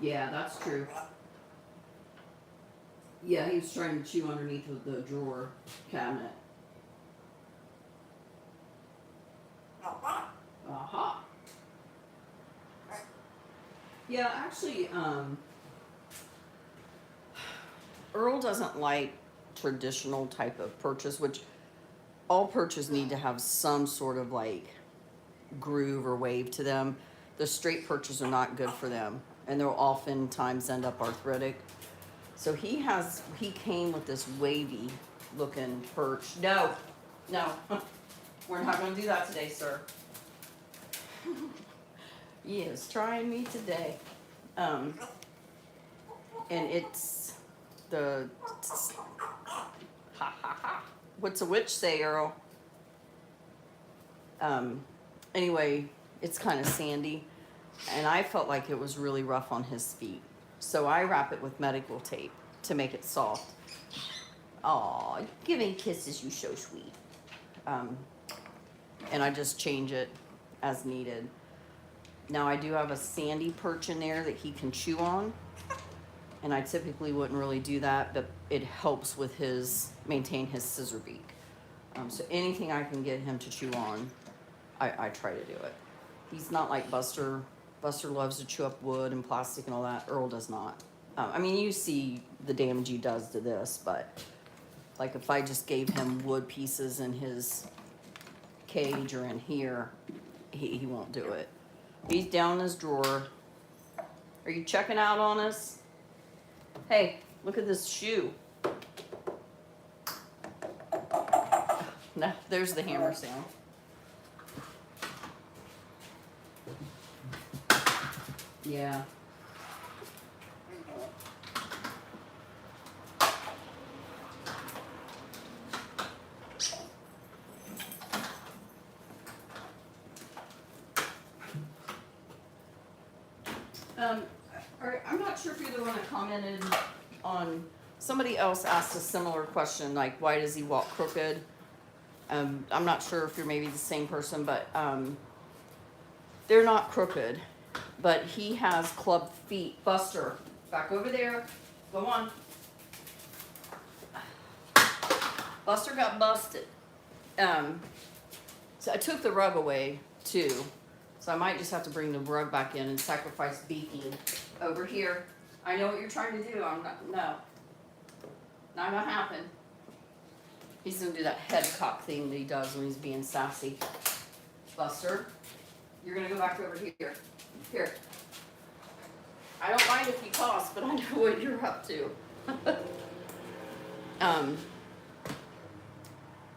Yeah, that's true. Yeah, he was trying to chew underneath of the drawer cabinet. Aha. Yeah, actually, Earl doesn't like traditional type of perches, which all perches need to have some sort of like groove or wave to them. The straight perches are not good for them, and they'll oftentimes end up arthritic. So he came with this wavy looking perch. No, we're not going to do that today, sir. He is trying me today. And it's the, what's a witch say, Earl? Anyway, it's kind of sandy, and I felt like it was really rough on his feet. So I wrap it with medical tape to make it soft. Aw, giving kisses, you so sweet. And I just change it as needed. Now I do have a sandy perch in there that he can chew on, and I typically wouldn't really do that, but it helps with maintain his scissor beak. So anything I can get him to chew on, I try to do it. He's not like Buster. Buster loves to chew up wood and plastic and all that. Earl does not. I mean, you see the damage he does to this, but like if I just gave him wood pieces in his cage or in here, he won't do it. He's down in his drawer. Are you checking out on us? Hey, look at this shoe. No, there's the hammer sound. Yeah. I'm not sure if you're the one that commented on, somebody else asked a similar question, like why does he walk crooked? I'm not sure if you're maybe the same person, but they're not crooked. But he has club feet. Buster, back over there. Go on. Buster got busted. So I took the rug away too. So I might just have to bring the rug back in and sacrifice beaking over here. I know what you're trying to do. No. Not gonna happen. He's gonna do that head cock thing that he does when he's being sassy. Buster, you're gonna go back over here. Here. I don't mind if you toss, but I know what you're up to.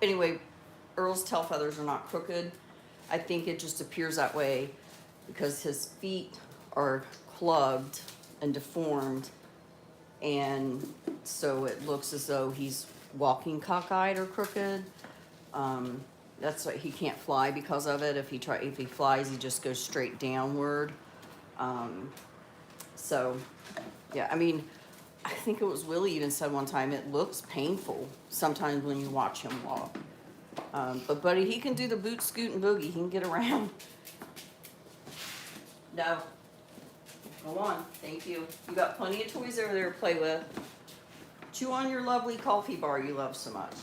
Anyway, Earl's tail feathers are not crooked. I think it just appears that way because his feet are clubbed and deformed, and so it looks as though he's walking cockeyed or crooked. That's why he can't fly because of it. If he flies, he just goes straight downward. So, yeah, I mean, I think it was Willie even said one time, it looks painful sometimes when you watch him walk. But buddy, he can do the boot, scoot, and boogie. He can get around. No. Go on. Thank you. You got plenty of toys over there to play with. chew on your lovely coffee bar you love so much.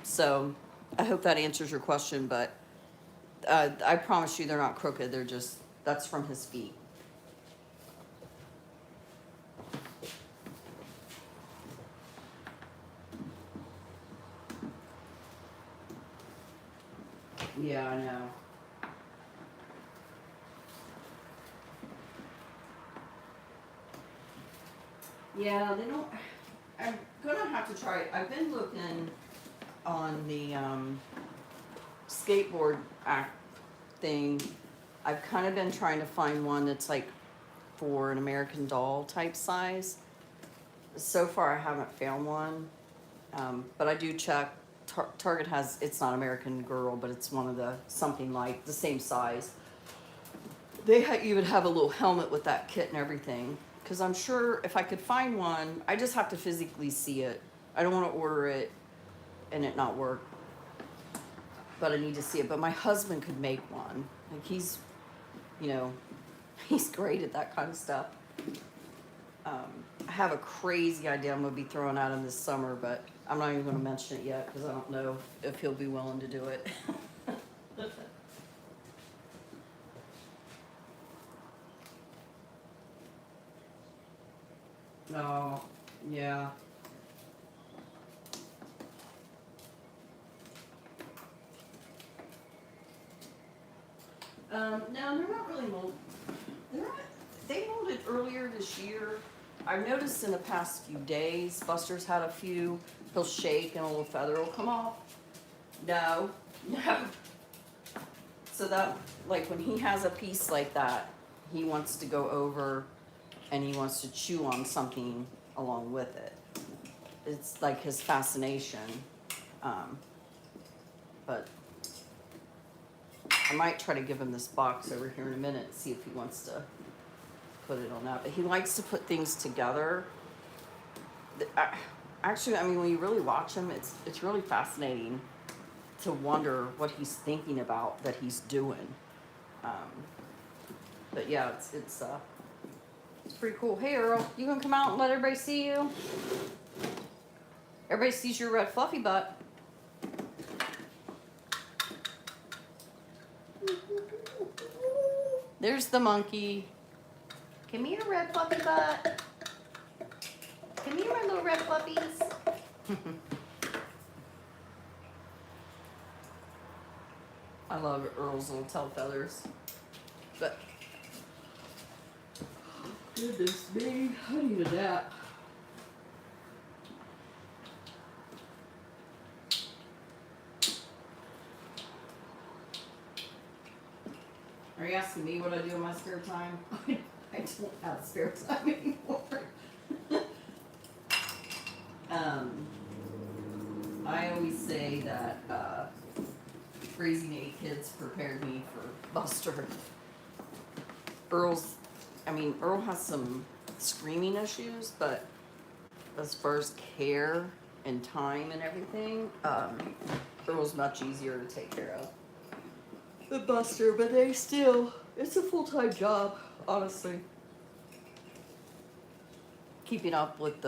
So I hope that answers your question, but I promise you they're not crooked. They're just, that's from his feet. Yeah, I know. Yeah, they don't. I'm gonna have to try. I've been looking on the skateboard act thing. I've kind of been trying to find one that's like for an American Doll type size. So far, I haven't found one, but I do check. Target has, it's not American Girl, but it's one of the something like the same size. They even have a little helmet with that kit and everything. Because I'm sure if I could find one, I just have to physically see it. I don't want to order it and it not work. But I need to see it. But my husband could make one. Like he's, you know, he's great at that kind of stuff. I have a crazy idea I'm going to be throwing at him this summer, but I'm not even going to mention it yet because I don't know if he'll be willing to do it. Oh, yeah. No, they're not really molded. They molded earlier this year. I've noticed in the past few days, Buster's had a few. He'll shake and a little feather will come off. No, no. So that, like when he has a piece like that, he wants to go over and he wants to chew on something along with it. It's like his fascination. But I might try to give him this box over here in a minute and see if he wants to put it on that. But he likes to put things together. Actually, I mean, when you really watch him, it's really fascinating to wonder what he's thinking about that he's doing. But yeah, it's pretty cool. Hey Earl, you gonna come out and let everybody see you? Everybody sees your red fluffy butt. There's the monkey. Come here, red fluffy butt. Come here, my little red fluffies. I love Earl's little tail feathers. But goodness me, I need a nap. Are you asking me what I do in my spare time? I don't have spare time anymore. I always say that raising 8 kids prepared me for Buster. Earl has some screaming issues, but as far as care and time and everything, Earl's much easier to take care of than Buster, but it's a full-time job, honestly. Keeping up with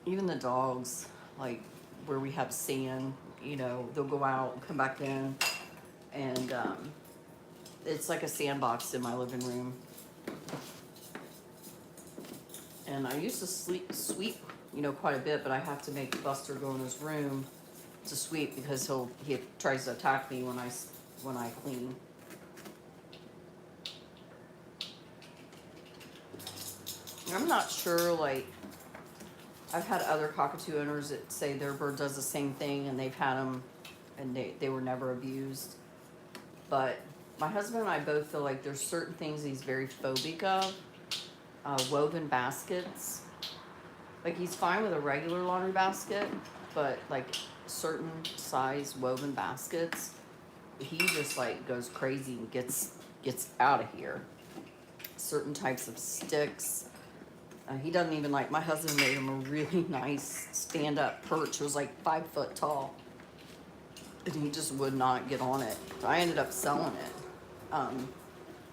even the dogs, like where we have sand, they'll go out and come back in, and it's like a sandbox in my living room. And I used to sweep, quite a bit, but I have to make Buster go in his room to sweep because he tries to attack me when I clean. I'm not sure, I've had other cockatoo owners that say their bird does the same thing and they've had them and they were never abused. But my husband and I both feel like there's certain things he's very phobic of. Woven baskets. Like he's fine with a regular laundry basket, but certain size woven baskets, he just goes crazy and gets out of here. Certain types of sticks. He doesn't even my husband made him a really nice stand-up perch. It was 5 foot tall. And he just would not get on it. I ended up selling it.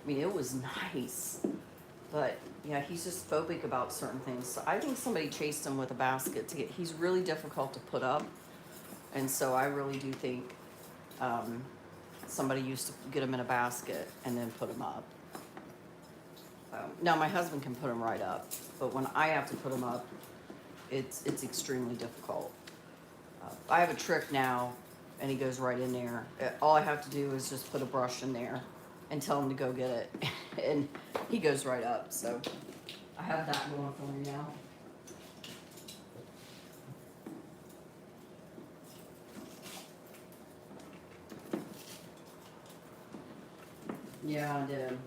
It was nice. But yeah, he's just phobic about certain things. So I think somebody chased him with a basket to get. He's really difficult to put up, and so I really do think somebody used to get him in a basket and then put him up. Now my husband can put him right up, but when I have to put him up, it's extremely difficult. I have a trick now, and he goes right in there. All I have to do is just put a brush in there and tell him to go get it, and he goes right up. So I have that going for me now. Yeah, I did.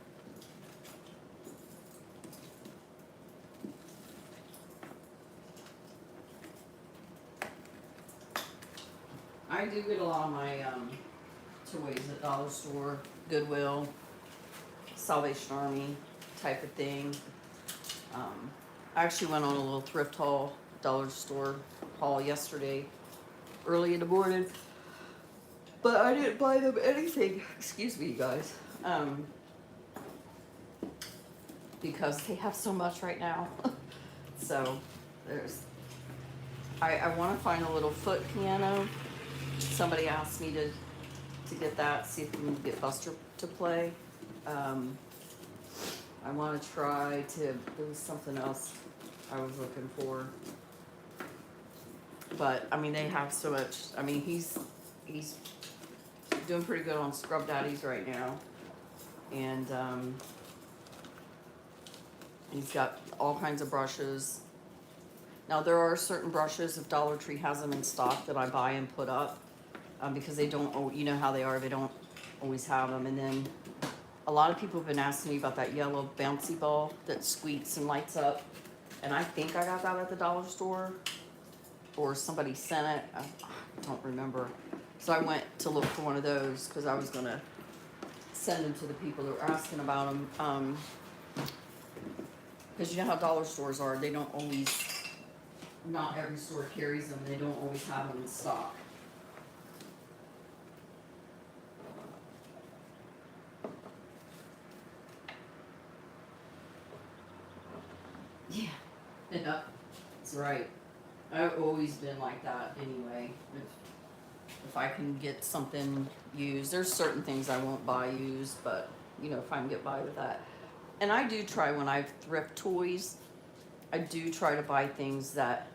I do get a lot of my toys at Dollar Store, Goodwill, Salvation Army type of thing. I actually went on a little thrift haul, Dollar Store haul yesterday, early in the morning. But I didn't buy them anything. Excuse me, you guys. Because they have so much right now. So there's. I want to find a little foot piano. Somebody asked me to get that, see if we can get Buster to play. I want to try to. There was something else I was looking for. But I mean, they have so much. I mean, he's doing pretty good on Scrub Daddies right now, and he's got all kinds of brushes. Now there are certain brushes, if Dollar Tree has them in stock, that I buy and put up, because they don't. You know how they are; they don't always have them. And then a lot of people have been asking me about that yellow bouncy ball that squeaks and lights up, and I think I got that at the Dollar Store, or somebody sent it. I don't remember. So I went to look for one of those because I was gonna send them to the people that were asking about them. Because you know how dollar stores are, they don't always, not every store carries them, they don't always have them in stock. Yeah, that's right. I've always been like that anyway. If I can get something used, there's certain things I won't buy used, but you know, if I can get by with that. And I do try, when I thrift toys, I do try to buy things that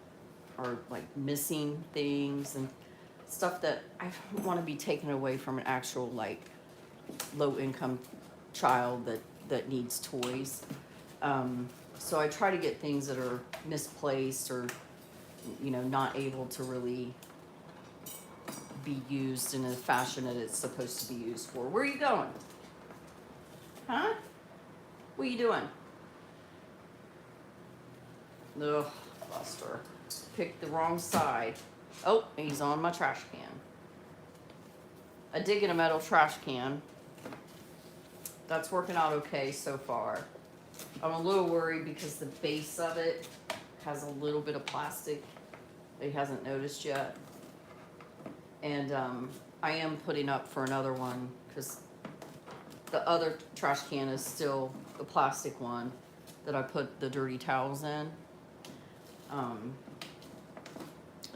are like missing things and stuff that I don't want to be taken away from an actual like low income child that needs toys. So I try to get things that are misplaced or, you know, not able to really be used in a fashion that it's supposed to be used for. Where are you going? Huh? What are you doing? Ugh, Buster. Picked the wrong side. Oh, he's on my trash can. I did get a metal trash can. That's working out okay so far. I'm a little worried because the base of it has a little bit of plastic that he hasn't noticed yet. And I am putting up for another one because the other trash can is still the plastic one that I put the dirty towels in.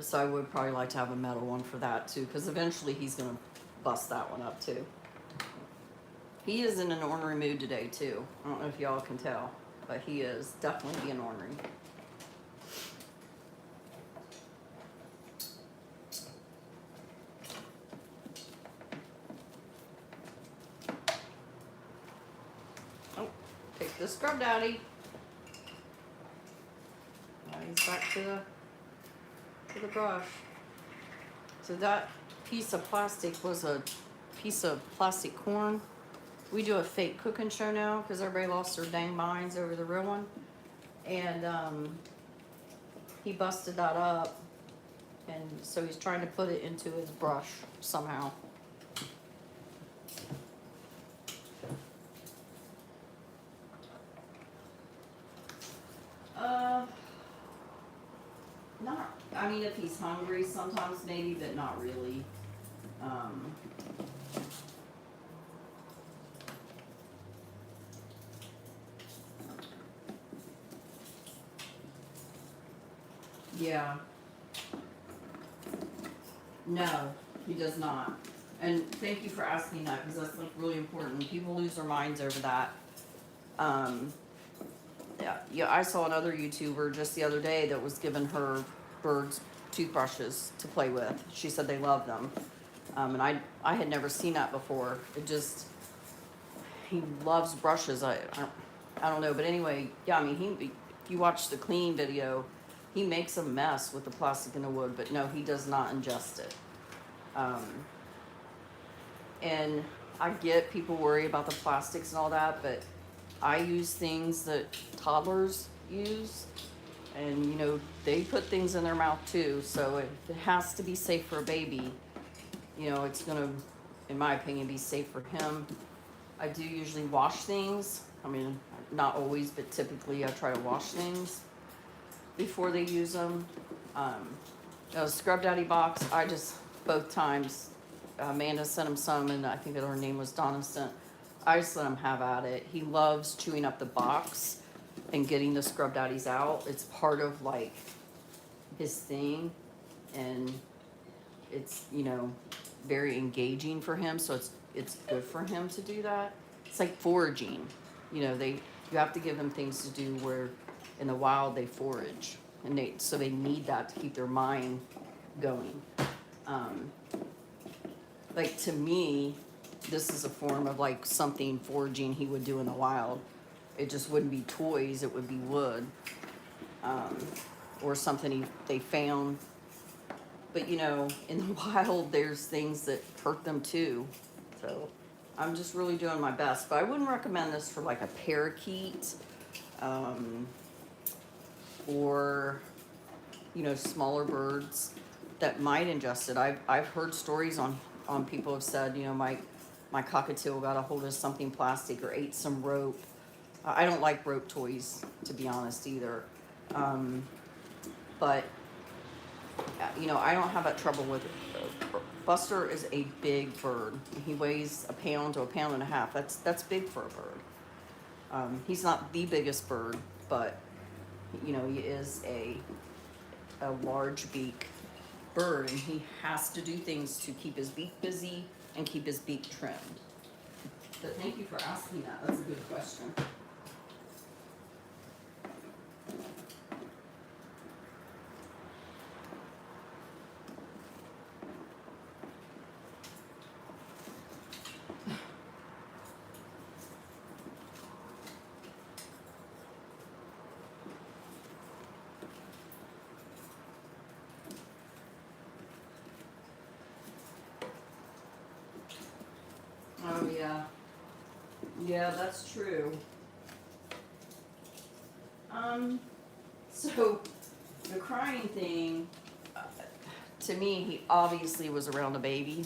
So I would probably like to have a metal one for that too, because eventually he's gonna bust that one up too. He is in an ornery mood today too. I don't know if y'all can tell, but he is definitely being ornery. Oh, pick the Scrub Daddy. Now he's back to the brush. So that piece of plastic was a piece of plastic corn. We do a fake cooking show now because everybody lost their dang minds over the real one. And he busted that up. And so he's trying to put it into his brush somehow. Not, I mean, if he's hungry sometimes maybe, but not really. Yeah. No, he does not. And thank you for asking that, because that's like really important. People lose their minds over that. Yeah, I saw another YouTuber just the other day that was giving her birds toothbrushes to play with. She said they love them. And I had never seen that before. It just, he loves brushes. I don't know, but anyway, yeah, I mean, if you watch the clean video, he makes a mess with the plastic and the wood, but no, he does not ingest it. And I get people worry about the plastics and all that, but I use things that toddlers use, and you know, they put things in their mouth too, so if it has to be safe for a baby, you know, it's gonna, in my opinion, be safe for him. I do usually wash things. I mean, not always, but typically I try to wash things before they use them. A Scrub Daddy box, I just, both times, Amanda sent him some, and I think that her name was Donna sent. I just let him have at it. He loves chewing up the box and getting the Scrub Daddies out. It's part of like his thing, and it's, you know, very engaging for him, so it's good for him to do that. It's like foraging. You know, you have to give them things to do where in the wild they forage, and so they need that to keep their mind going. Like to me, this is a form of like something foraging he would do in the wild. It just wouldn't be toys, it would be wood, or something they found. But you know, in the wild, there's things that hurt them too. So I'm just really doing my best. But I wouldn't recommend this for like a parakeet, or, you know, smaller birds that might ingest it. I've heard stories on people have said, you know, my cockatiel got a hold of something plastic or ate some rope. I don't like rope toys, to be honest, either. But you know, I don't have that trouble with it. Buster is a big bird. He weighs a pound to a pound and a half. That's big for a bird. He's not the biggest bird, but you know, he is a large beak bird, and he has to do things to keep his beak busy and keep his beak trimmed. But thank you for asking that. That's a good question. Oh, yeah. Yeah, that's true. So, the crying thing, to me, he obviously was around a baby.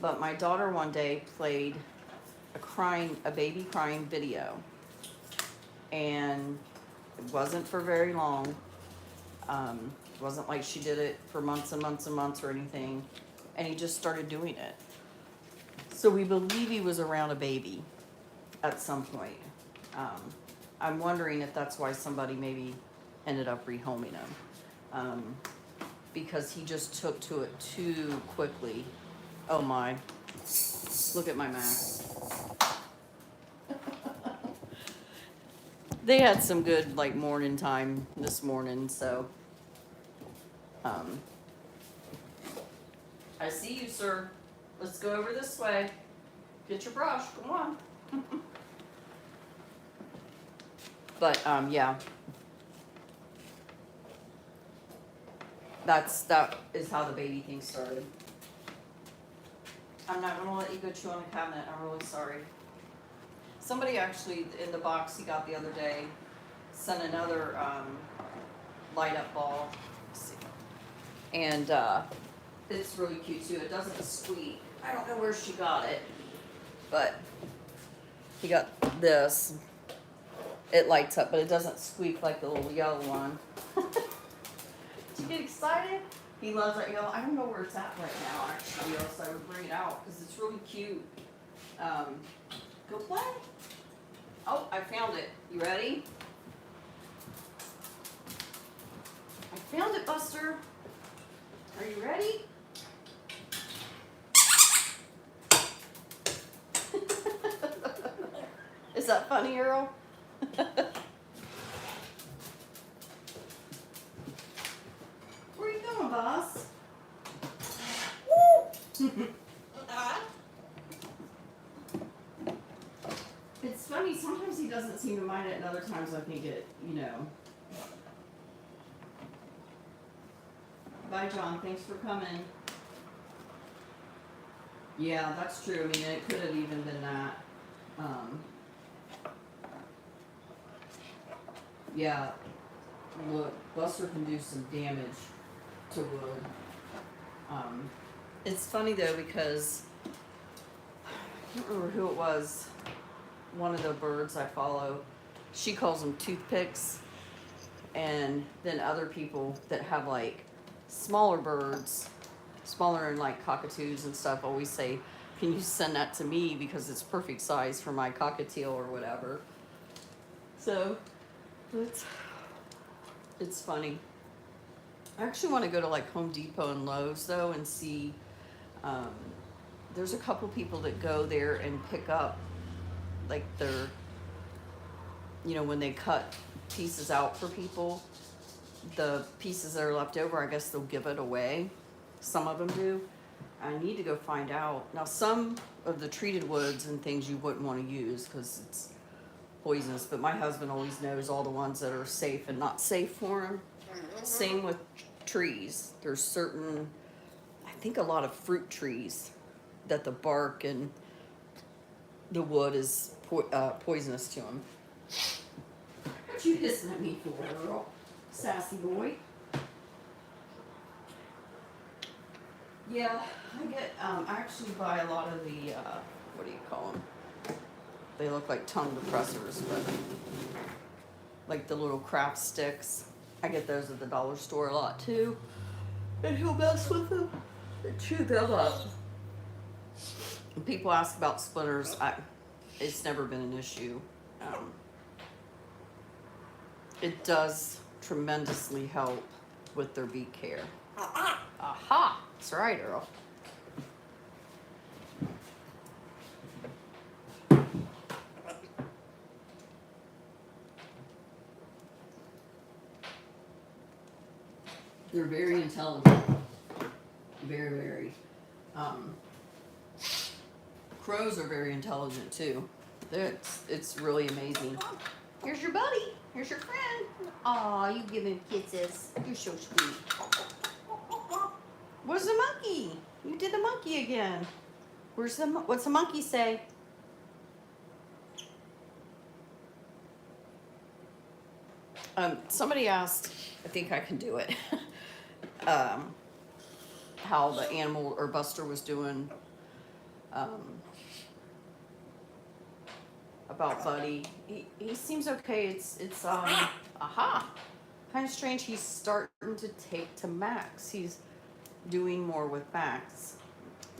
But my daughter one day played a baby crying video. And it wasn't for very long. It wasn't like she did it for months and months and months or anything. And he just started doing it. So we believe he was around a baby at some point. I'm wondering if that's why somebody maybe ended up rehoming him. Because he just took to it too quickly. Oh my. Look at my Max. They had some good like morning time this morning, so. I see you, sir. Let's go over this way. Get your brush. Come on. But yeah. That is how the baby thing started. I'm not gonna let you go chew on the cabinet. I'm really sorry. Somebody actually in the box he got the other day sent another light up ball. Let's see. And it's really cute too. It doesn't squeak. I don't know where she got it, but he got this. It lights up, but it doesn't squeak like the little yellow one. Did you get excited? He loves that yellow. I don't know where it's at right now, actually, or else I would bring it out because it's really cute. Go play. Oh, I found it. You ready? I Found it, Buster. Are you ready? Is that funny, Earl? Where are you going, boss? It's funny, sometimes he doesn't seem to mind it, and other times I think it, you know. Bye, John. Thanks for coming. Yeah, that's true. I mean, it could have even been that. Yeah, look, Buster can do some damage to wood. It's funny though because I can't remember who it was. One of the birds I follow, she calls them toothpicks, and then other people that have like smaller birds, smaller than like cockatoos and stuff, always say, "Can you send that to me because it's perfect size for my cockatiel or whatever." So it's funny. I actually want to go to like Home Depot and Lowe's though and see. There's a couple people that go there and pick up like their, you know, when they cut pieces out for people, the pieces that are left over, I guess they'll give it away. Some of them do. I need to go find out. Now, some of the treated woods and things you wouldn't want to use because it's poisonous, but my husband always knows all the ones that are safe and not safe for him. Same with trees. There's certain, I think a lot of fruit trees that the bark and the wood is poisonous to them. What you hissing at me for, Earl? Sassy boy. Yeah, I get, I actually buy a lot of the, what do you call them? They look like tongue depressors, but like the little craft sticks. I get those at the dollar store a lot too. And he'll mess with them and chew them up. When people ask about splinters, it's never been an issue. It does tremendously help with their beak care. Aha! That's right, Earl. They're very intelligent. Very, very. Crows are very intelligent too. It's really amazing. Here's your buddy. Here's your friend. Aw, you give him kisses. You're so sweet. Where's the monkey? You did the monkey again. What's the monkey say? Somebody asked, I think I can do it, how the animal or Buster was doing about Buddy. He seems okay. It's aha, kind of strange. He's starting to take to Max. He's doing more with Max.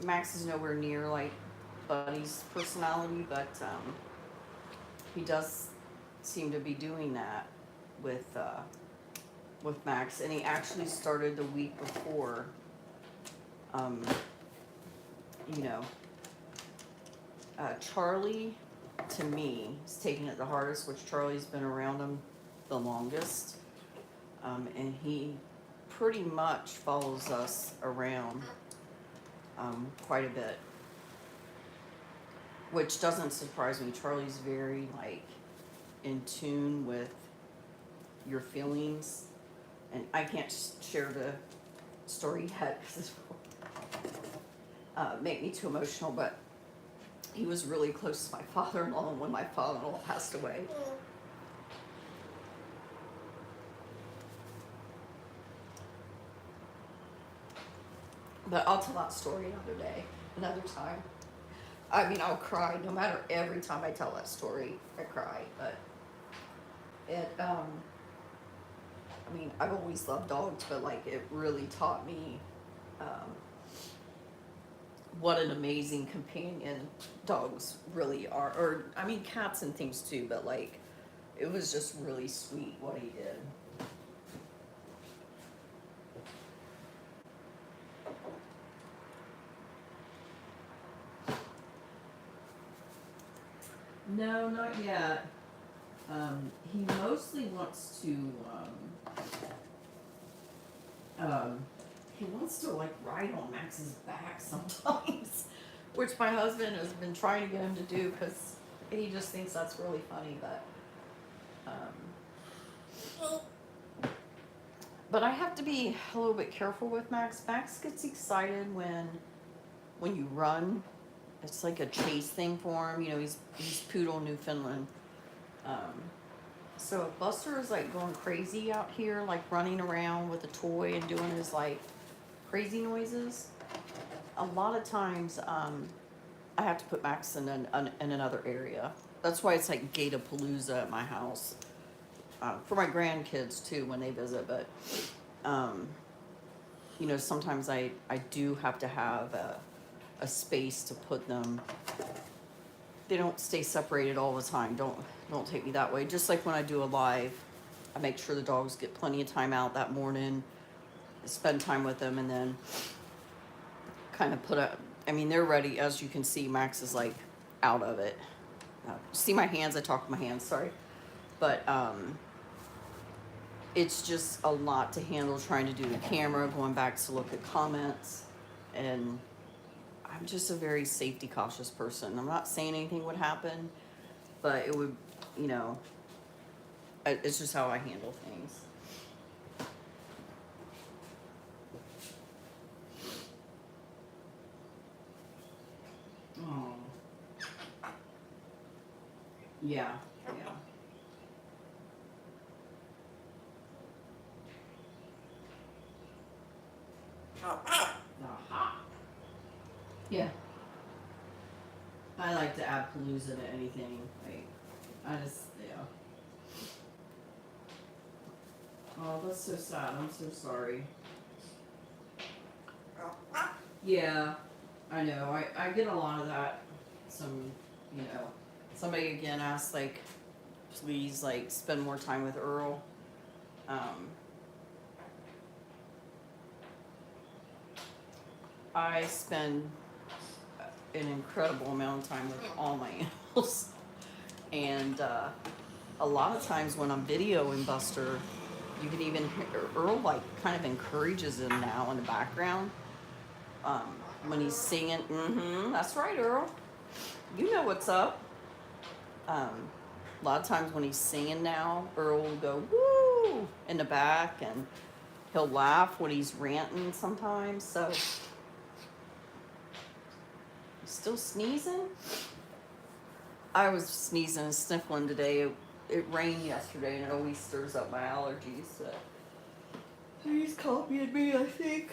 Max is nowhere near like Buddy's personality, but he does seem to be doing that with Max, and he actually started the week before. You know, Charlie, to me, is taking it the hardest, which Charlie's been around him the longest, and he pretty much follows us around quite a bit, which doesn't surprise me. Charlie's very like in tune with your feelings, and I can't share the story yet because it make me too emotional, but he was really close to my father-in-law when my father-in-law passed away. But I'll tell that story another day, another time. I mean, I'll cry no matter, every time I tell that story, I cry, but it, I mean, I've always loved dogs, but like it really taught me what an amazing companion dogs really are. Or, I mean, cats and things too, but like, it was just really sweet what he did. No, not yet. He mostly wants to, he wants to like ride on Max's back sometimes, which my husband has been trying to get him to do because he just thinks that's really funny. But I have to be a little bit careful with Max. Max gets excited when you run. It's like a chase thing for him. You know, he's poodle Newfoundland. So if Buster is like going crazy out here, like running around with a toy and doing his like crazy noises, a lot of times I have to put Max in another area. That's why it's like Gator-palooza at my house. For my grandkids too when they visit, but you know, sometimes I do have to have a space to put them. They don't stay separated all the time. Don't take me that way. Just like when I do a live, I make sure the dogs get plenty of time out that morning, spend time with them, and then kind of I mean, they're ready. As you can see, Max is like out of it. See my hands? I talk with my hands, sorry. But it's just a lot to handle trying to do the camera, going back to look at comments, and I'm just a very safety cautious person. I'm not saying anything would happen, but it would, you know, it's just how I handle things. Oh. Yeah, yeah. Aha. Yeah. I like to add palooza to anything. Like, yeah. Oh, that's so sad. I'm so sorry. Yeah, I know. I get a lot of that. You know, somebody again asked, like, please, like, spend more time with Earl. I spend an incredible amount of time with all my animals. And a lot of times when I'm videoing Buster, you can even hear Earl like kind of encourages him now in the background. When he's singing, that's right, Earl. You know what's up. A lot of times when he's singing now, Earl will go, woo, in the back, and he'll laugh when he's ranting sometimes, so. Still sneezing? I was sneezing and sniffling today. It rained yesterday and it always stirs up my allergies. So. He's copying me, I think.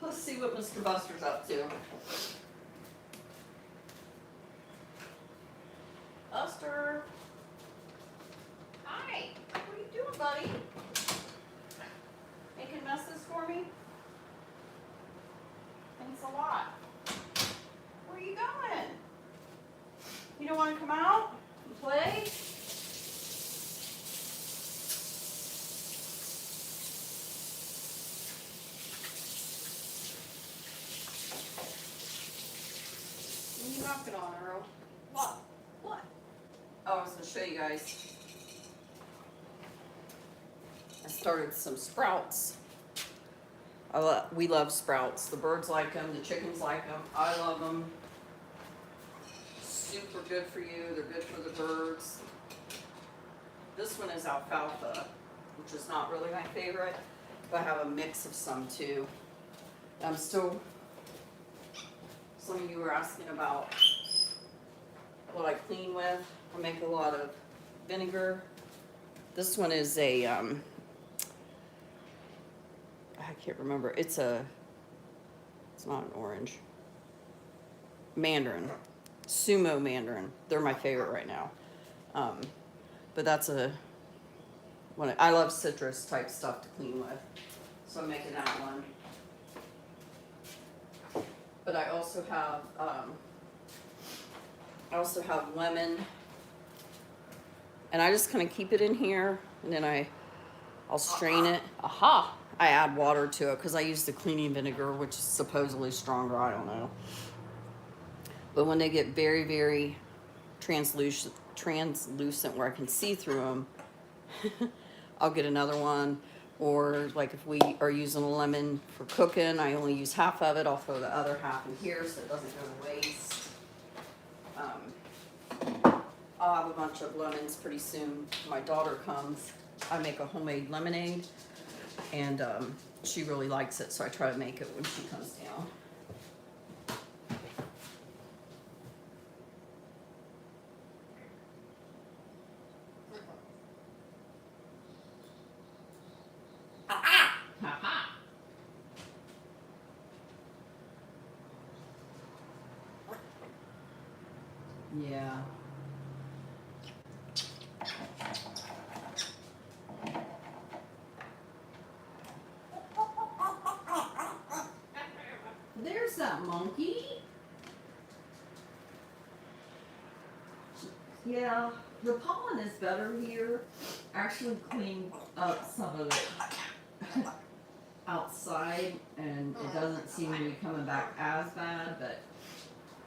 Let's see what Mr. Buster's up to. Buster! Hi! What are you doing, buddy? Making messes for me? Thanks a lot. Where are you going? You don't want to come out and play? What are you knocking on, Earl? What? What? Oh, I was going to show you guys. I started some sprouts. We love sprouts. The birds like them. The chickens like them. I love them. Super good for you. They're good for the birds. This one is alfalfa, which is not really my favorite, but I have a mix of some too. Some of you were asking about what I clean with. I make a lot of vinegar. This one is a, I can't remember. It's not an orange. Mandarin. Sumo mandarin. They're my favorite right now. But that's I love citrus type stuff to clean with. So I'm making that one. But I also have lemon. And I just kind of keep it in here, and then I'll strain it. Aha! I add water to it because I use the cleaning vinegar, which is supposedly stronger. I don't know. But when they get very, very translucent where I can see through them, I'll get another one. Or like if we are using a lemon for cooking, I only use half of it. I'll throw the other half in here so it doesn't go to waste. I'll have a bunch of lemons pretty soon. My daughter comes. I make a homemade lemonade, and she really likes it, so I try to make it when she comes down. Ha-ha. Yeah. There's that monkey. Yeah, the pollen is better here. Actually cleaned up some of it outside, and it doesn't seem to be coming back as bad, but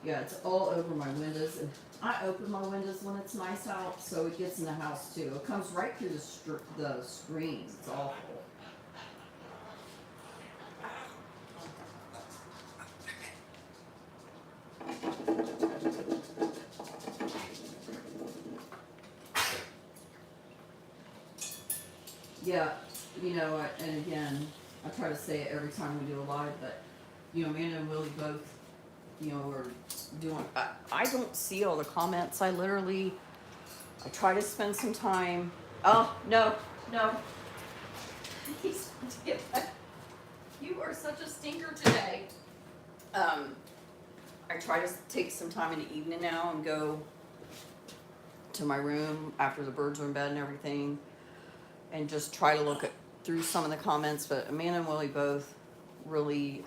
yeah, it's all over my windows. And I open my windows when it's nice out, so it gets in the house too. It comes right through the screens. It's awful. Yeah, you know, and again, I try to say it every time we do a live, but you know, Amanda and Willie both, you know, are doing. I don't see all the comments. I try to spend some time. Oh no, no. You are such a stinker today. I try to take some time in the evening now and go to my room after the birds are in bed and everything, and just try to look through some of the comments. But Amanda and Willie both really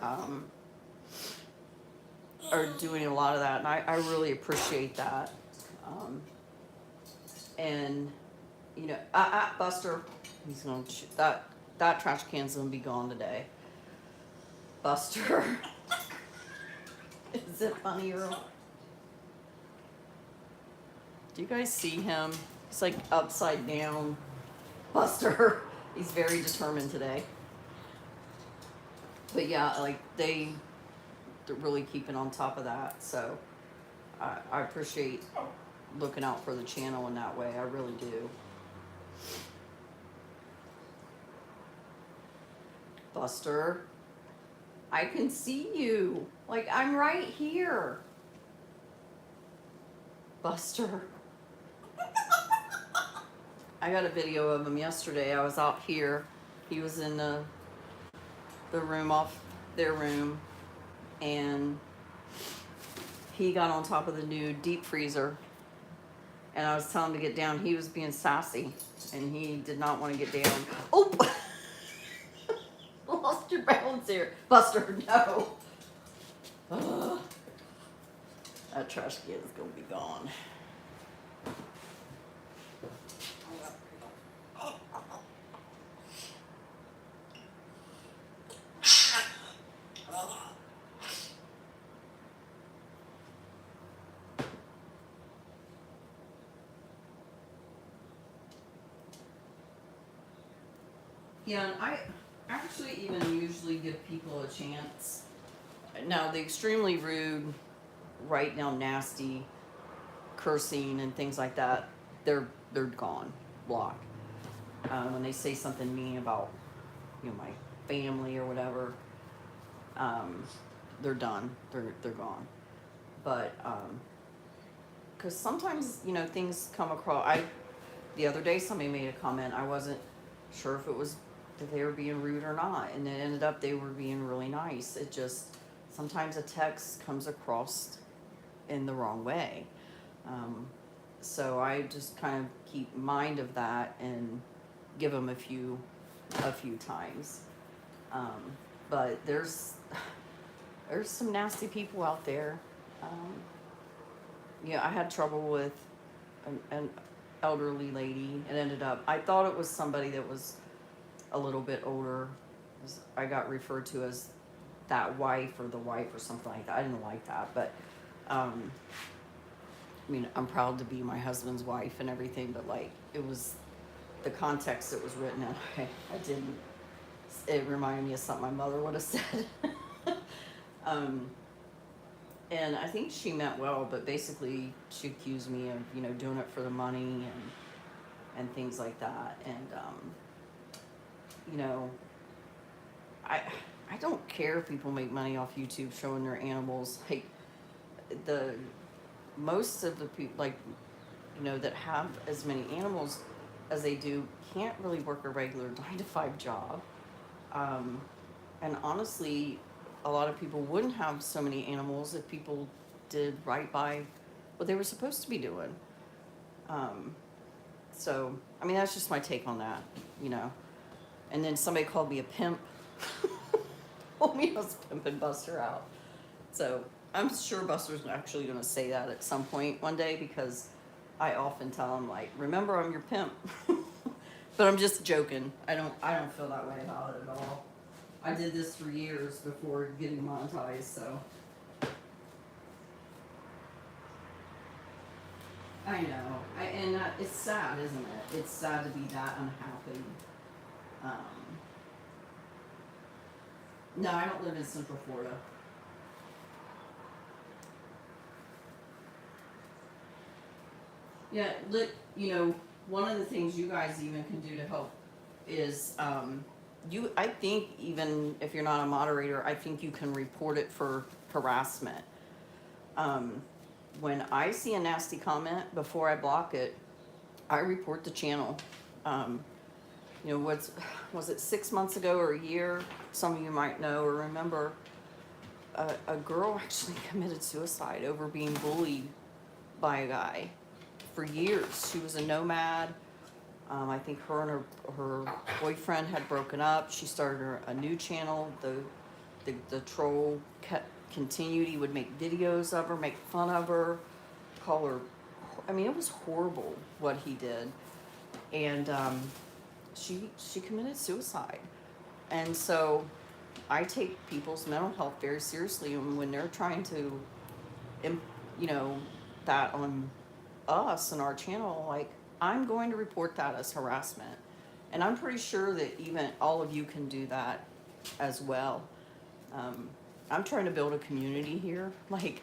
are doing a lot of that, and I really appreciate that. And you know, Buster, he's gonna that trash can's gonna be gone today. Buster, is it funny, Earl? Do you guys see him? He's like upside down. Buster, he's very determined today. But yeah, like they're really keeping on top of that. So I appreciate looking out for the channel in that way. I really do. Buster, I can see you. Like, I'm right here. Buster. I got a video of him yesterday. I was out here. He was in the room off their room, and he got on top of the new deep freezer, and I was telling him to get down. He was being sassy, and he did not want to get down. Oh! Lost your balance here. Buster, no. Ugh. That trash can is going to be gone. Yeah, and I actually even usually give people a chance. Now, the extremely rude, right now nasty, cursing and things like that, they're gone, blocked. When they say something mean about, you know, my family or whatever, they're done. They're gone. But because sometimes, you know, things come across. The other day somebody made a comment. I wasn't sure if it was that they were being rude or not, and it ended up they were being really nice. It just, sometimes a text comes across in the wrong way. So I just kind of keep mind of that and give them a few times. But there's some nasty people out there. Yeah, I had trouble with an elderly lady. It ended up, I thought it was somebody that was a little bit older. I got referred to as that wife or the wife or something like that. I didn't like that, but mean, I'm proud to be my husband's wife and everything, but like, it was the context it was written in. I didn't, it reminded me of something my mother would have said. um, and I think she meant well, but basically she accused me of, you know, doing it for the money and things like that. And, you know, I don't care if people make money off YouTube showing their animals. Like, most of the people, like, you know, that have as many animals as they do can't really work a regular 9-to-5 job. And honestly, a lot of people wouldn't have so many animals if people did right by what they were supposed to be doing. So, I mean, that's just my take on that, you know. And then somebody called me a pimp. Told me I was pimping Buster out. So, I'm sure Buster's actually going to say that at some point one day, because I often tell him, like, remember, I'm your pimp. But I'm just joking. I don't feel that way about it at all. I did this for years before getting monetized, so. I know. And it's sad, isn't it? It's sad to be that unhappy. No, I don't live in Central Florida. Yeah, you know, one of the things you guys even can do to help is, I think even if you're not a moderator, I think you can report it for harassment. When I see a nasty comment, before I block it, I report the channel. You know, was it 6 months ago or a year? Some of you might know or remember, a girl actually committed suicide over being bullied by a guy for years. She was a nomad. I think her and her boyfriend had broken up. She started a new channel. The troll continued. He would make videos of her, make fun of her, call her. I mean, it was horrible what he did. And she committed suicide. And so I take people's mental health very seriously, and when they're trying to, you know, that on us and our channel, like, I'm going to report that as harassment. And I'm pretty sure that even all of you can do that as well. I'm trying to build a community here. Like,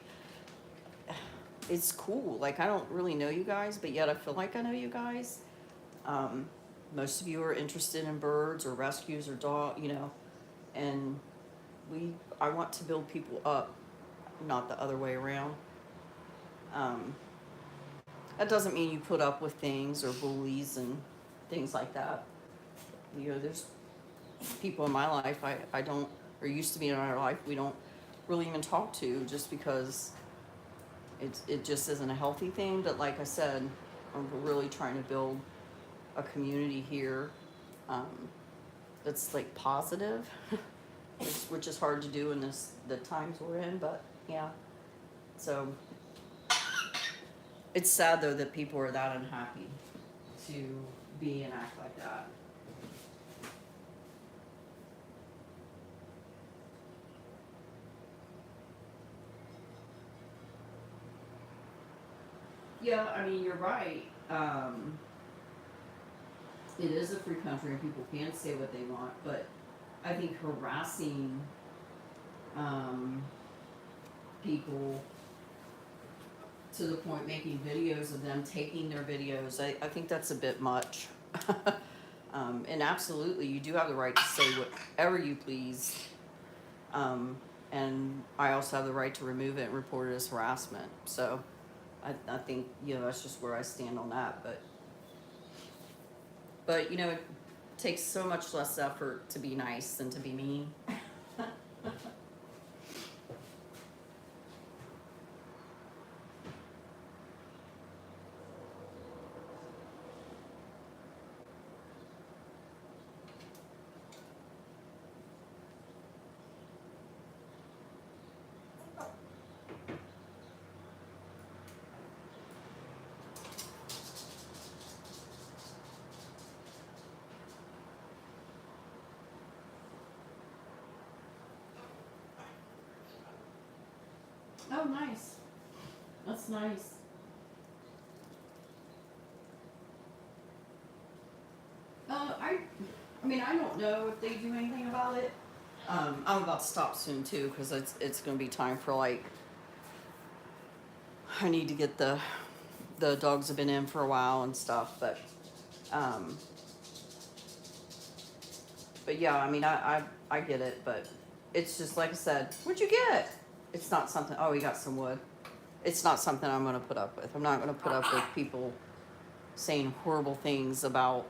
it's cool. Like, I don't really know you guys, but yet I feel like I know you guys. Most of you are interested in birds or rescues or dog, you know, and I want to build people up, not the other way around. That doesn't mean you put up with things or bullies and things like that. You know, there's people in my life I don't, or used to be in our life, we don't really even talk to, just because it just isn't a healthy thing. But like I said, I'm really trying to build a community here that's like positive, which is hard to do in the times we're in. But yeah, so it's sad though that people are that unhappy to be and act like that. Yeah, I mean, you're right. It is a free country and people can say what they want, but I think harassing people to the point making videos of them taking their videos, I think that's a bit much. And absolutely, you do have the right to say whatever you please. And I also have the right to remove it and report it as harassment. So I think, you know, that's just where I stand on that. But you know, it takes so much less effort to be nice than to be mean. Oh, nice. That's nice. don't know if they do anything about it. I'm about to stop soon too, because it's gonna be time for like, I need to get the dogs have been in for a while and stuff, but yeah, I mean, I get it, but it's just like I said, what'd you get? It's not something, oh, we got some wood. It's not something I'm gonna put up with. I'm not gonna put up with people saying horrible things about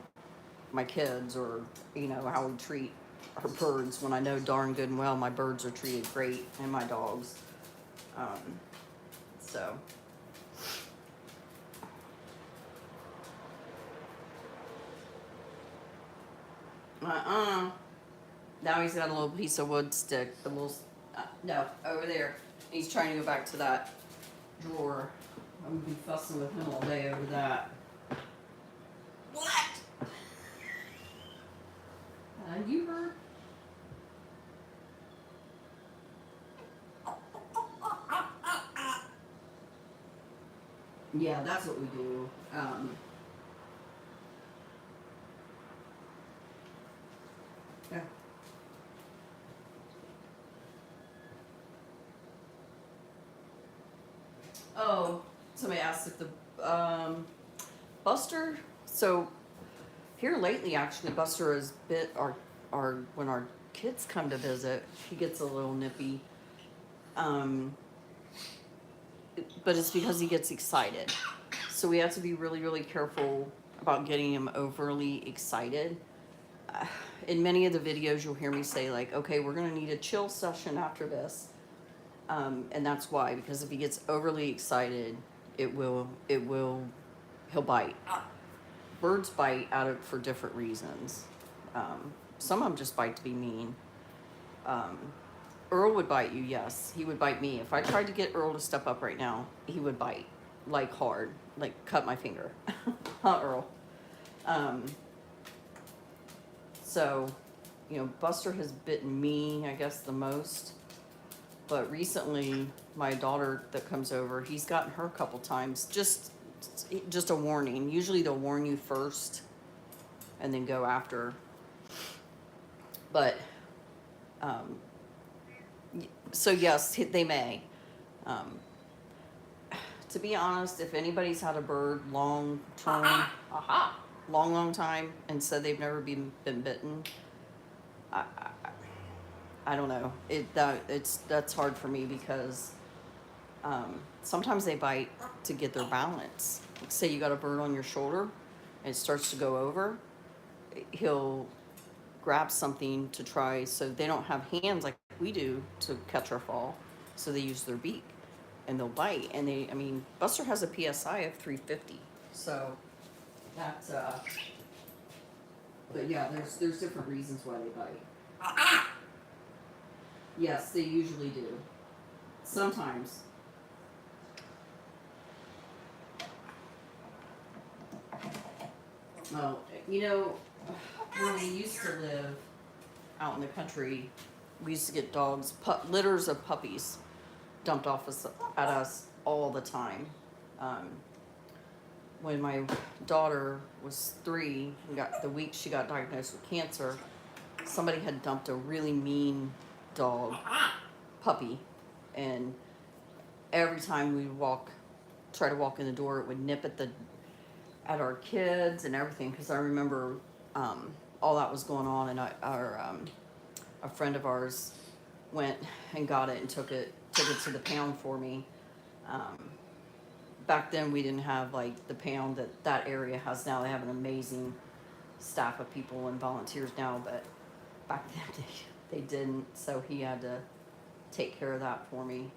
my kids, or, you know, how we treat our birds, when I know darn good and well my birds are treated great, and my dogs. So. Now he's got a little piece of wood stick. The little, no, over there. He's trying to go back to that drawer. I'm gonna be fussing with him all day over that. What? You heard? Yeah, that's what we do. Yeah. Oh, somebody asked if the Buster. So here lately, actually, Buster has bit our when our kids come to visit. He gets a little nippy. But it's because he gets excited. So we have to be really, really careful about getting him overly excited. In many of the videos, you'll hear me say like, okay, we're gonna need a chill session after this. And that's why, because if he gets overly excited, he'll bite. Birds bite for different reasons. Some of them just bite to be mean. Earl would bite you, yes. He would bite me. If I tried to get Earl to step up right now, he would bite. Like hard. Like cut my finger. Huh, Earl? So, you know, Buster has bitten me, I guess, the most. But recently, my daughter that comes over, he's gotten her a couple times. Just a warning. Usually they'll warn you first and then go after. But, so yes, they may. To be honest, if anybody's had a bird long time, long time, and said they've never been bitten, I don't know. That's hard for me, because sometimes they bite to get their balance. Like, say you got a bird on your shoulder and it starts to go over, he'll grab something to try, so they don't have hands like we do to catch or fall, so they use their beak and they'll bite. And Buster has a PSI of 350, so that's but yeah, there's different reasons why they bite. Yes, they usually do. Sometimes. Well, you know, where we used to live out in the country, we used to get dogs, litters of puppies dumped off at us all the time. When my daughter was 3, the week she got diagnosed with cancer, somebody had dumped a really mean puppy, and every time we try to walk in the door, it would nip at our kids and everything. Because I remember all that was going on, and a friend of ours went and got it and took it to the pound for me. Back then we didn't have like the pound that area has now. They have an amazing staff of people and volunteers now, but back then they didn't, so he had to take care of that for me.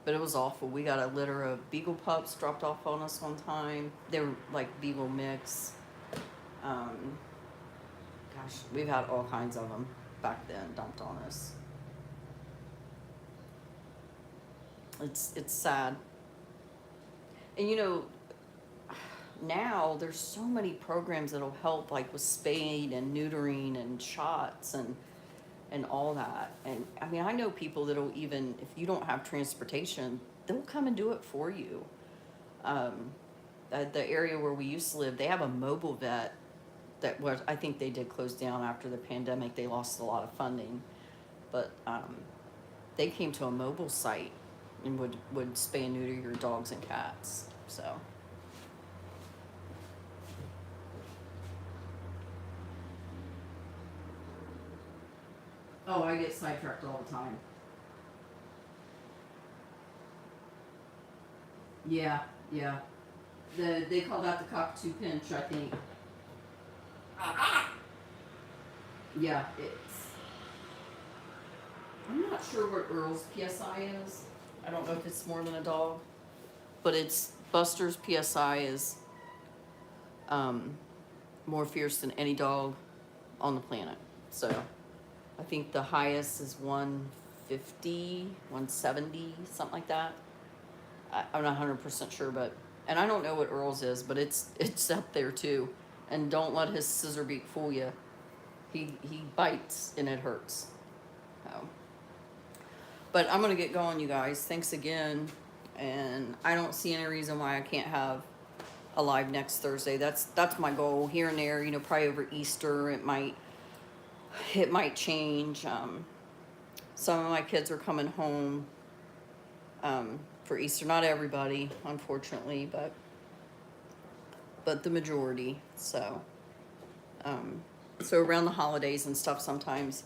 But it was awful. We got a litter of beagle pups dropped off on us one time. They were like beagle mix. Gosh, we've had all kinds of them back then dumped on us. It's sad. And you know, now there's so many programs that'll help, like with spaying and neutering and shots and all that. And I mean, I know people that'll, even if you don't have transportation, they'll come and do it for you. At the area where we used to live, they have a mobile vet that was, I think they did close down after the pandemic. They lost a lot of funding, but they came to a mobile site and would spay and neuter your dogs and cats. So. Oh, I get sidetracked all the time. Yeah, yeah. They call that the cockatoo pinch, I think. Yeah, it's. I'm not sure what Earl's PSI is. I don't know if it's more than a dog, but it's Buster's PSI is more fierce than any dog on the planet. So I think the highest is 150, 170, something like that. I'm not 100% sure, but, and I don't know what Earl's is, but it's up there too. And don't let his scissor beak fool you. He bites and it hurts. So. But I'm gonna get going, you guys. Thanks again, and I don't see any reason why I can't have a live next Thursday. That's my goal. Here and there, you know, probably over Easter it might change. Some of my kids are coming home for Easter. Not everybody, unfortunately, but the majority. So around the holidays and stuff, sometimes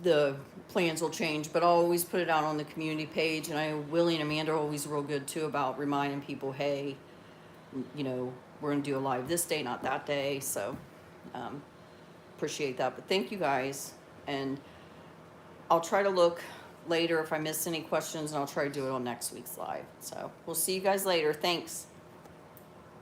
the plans will change, but I'll always put it out on the community page. And Willie and Amanda are always real good too about reminding people, hey, you know, we're gonna do a live this day, not that day. So appreciate that. But thank you guys, and I'll try to look later if I miss any questions, and I'll try to do it on next week's live. So we'll see you guys later. Thanks.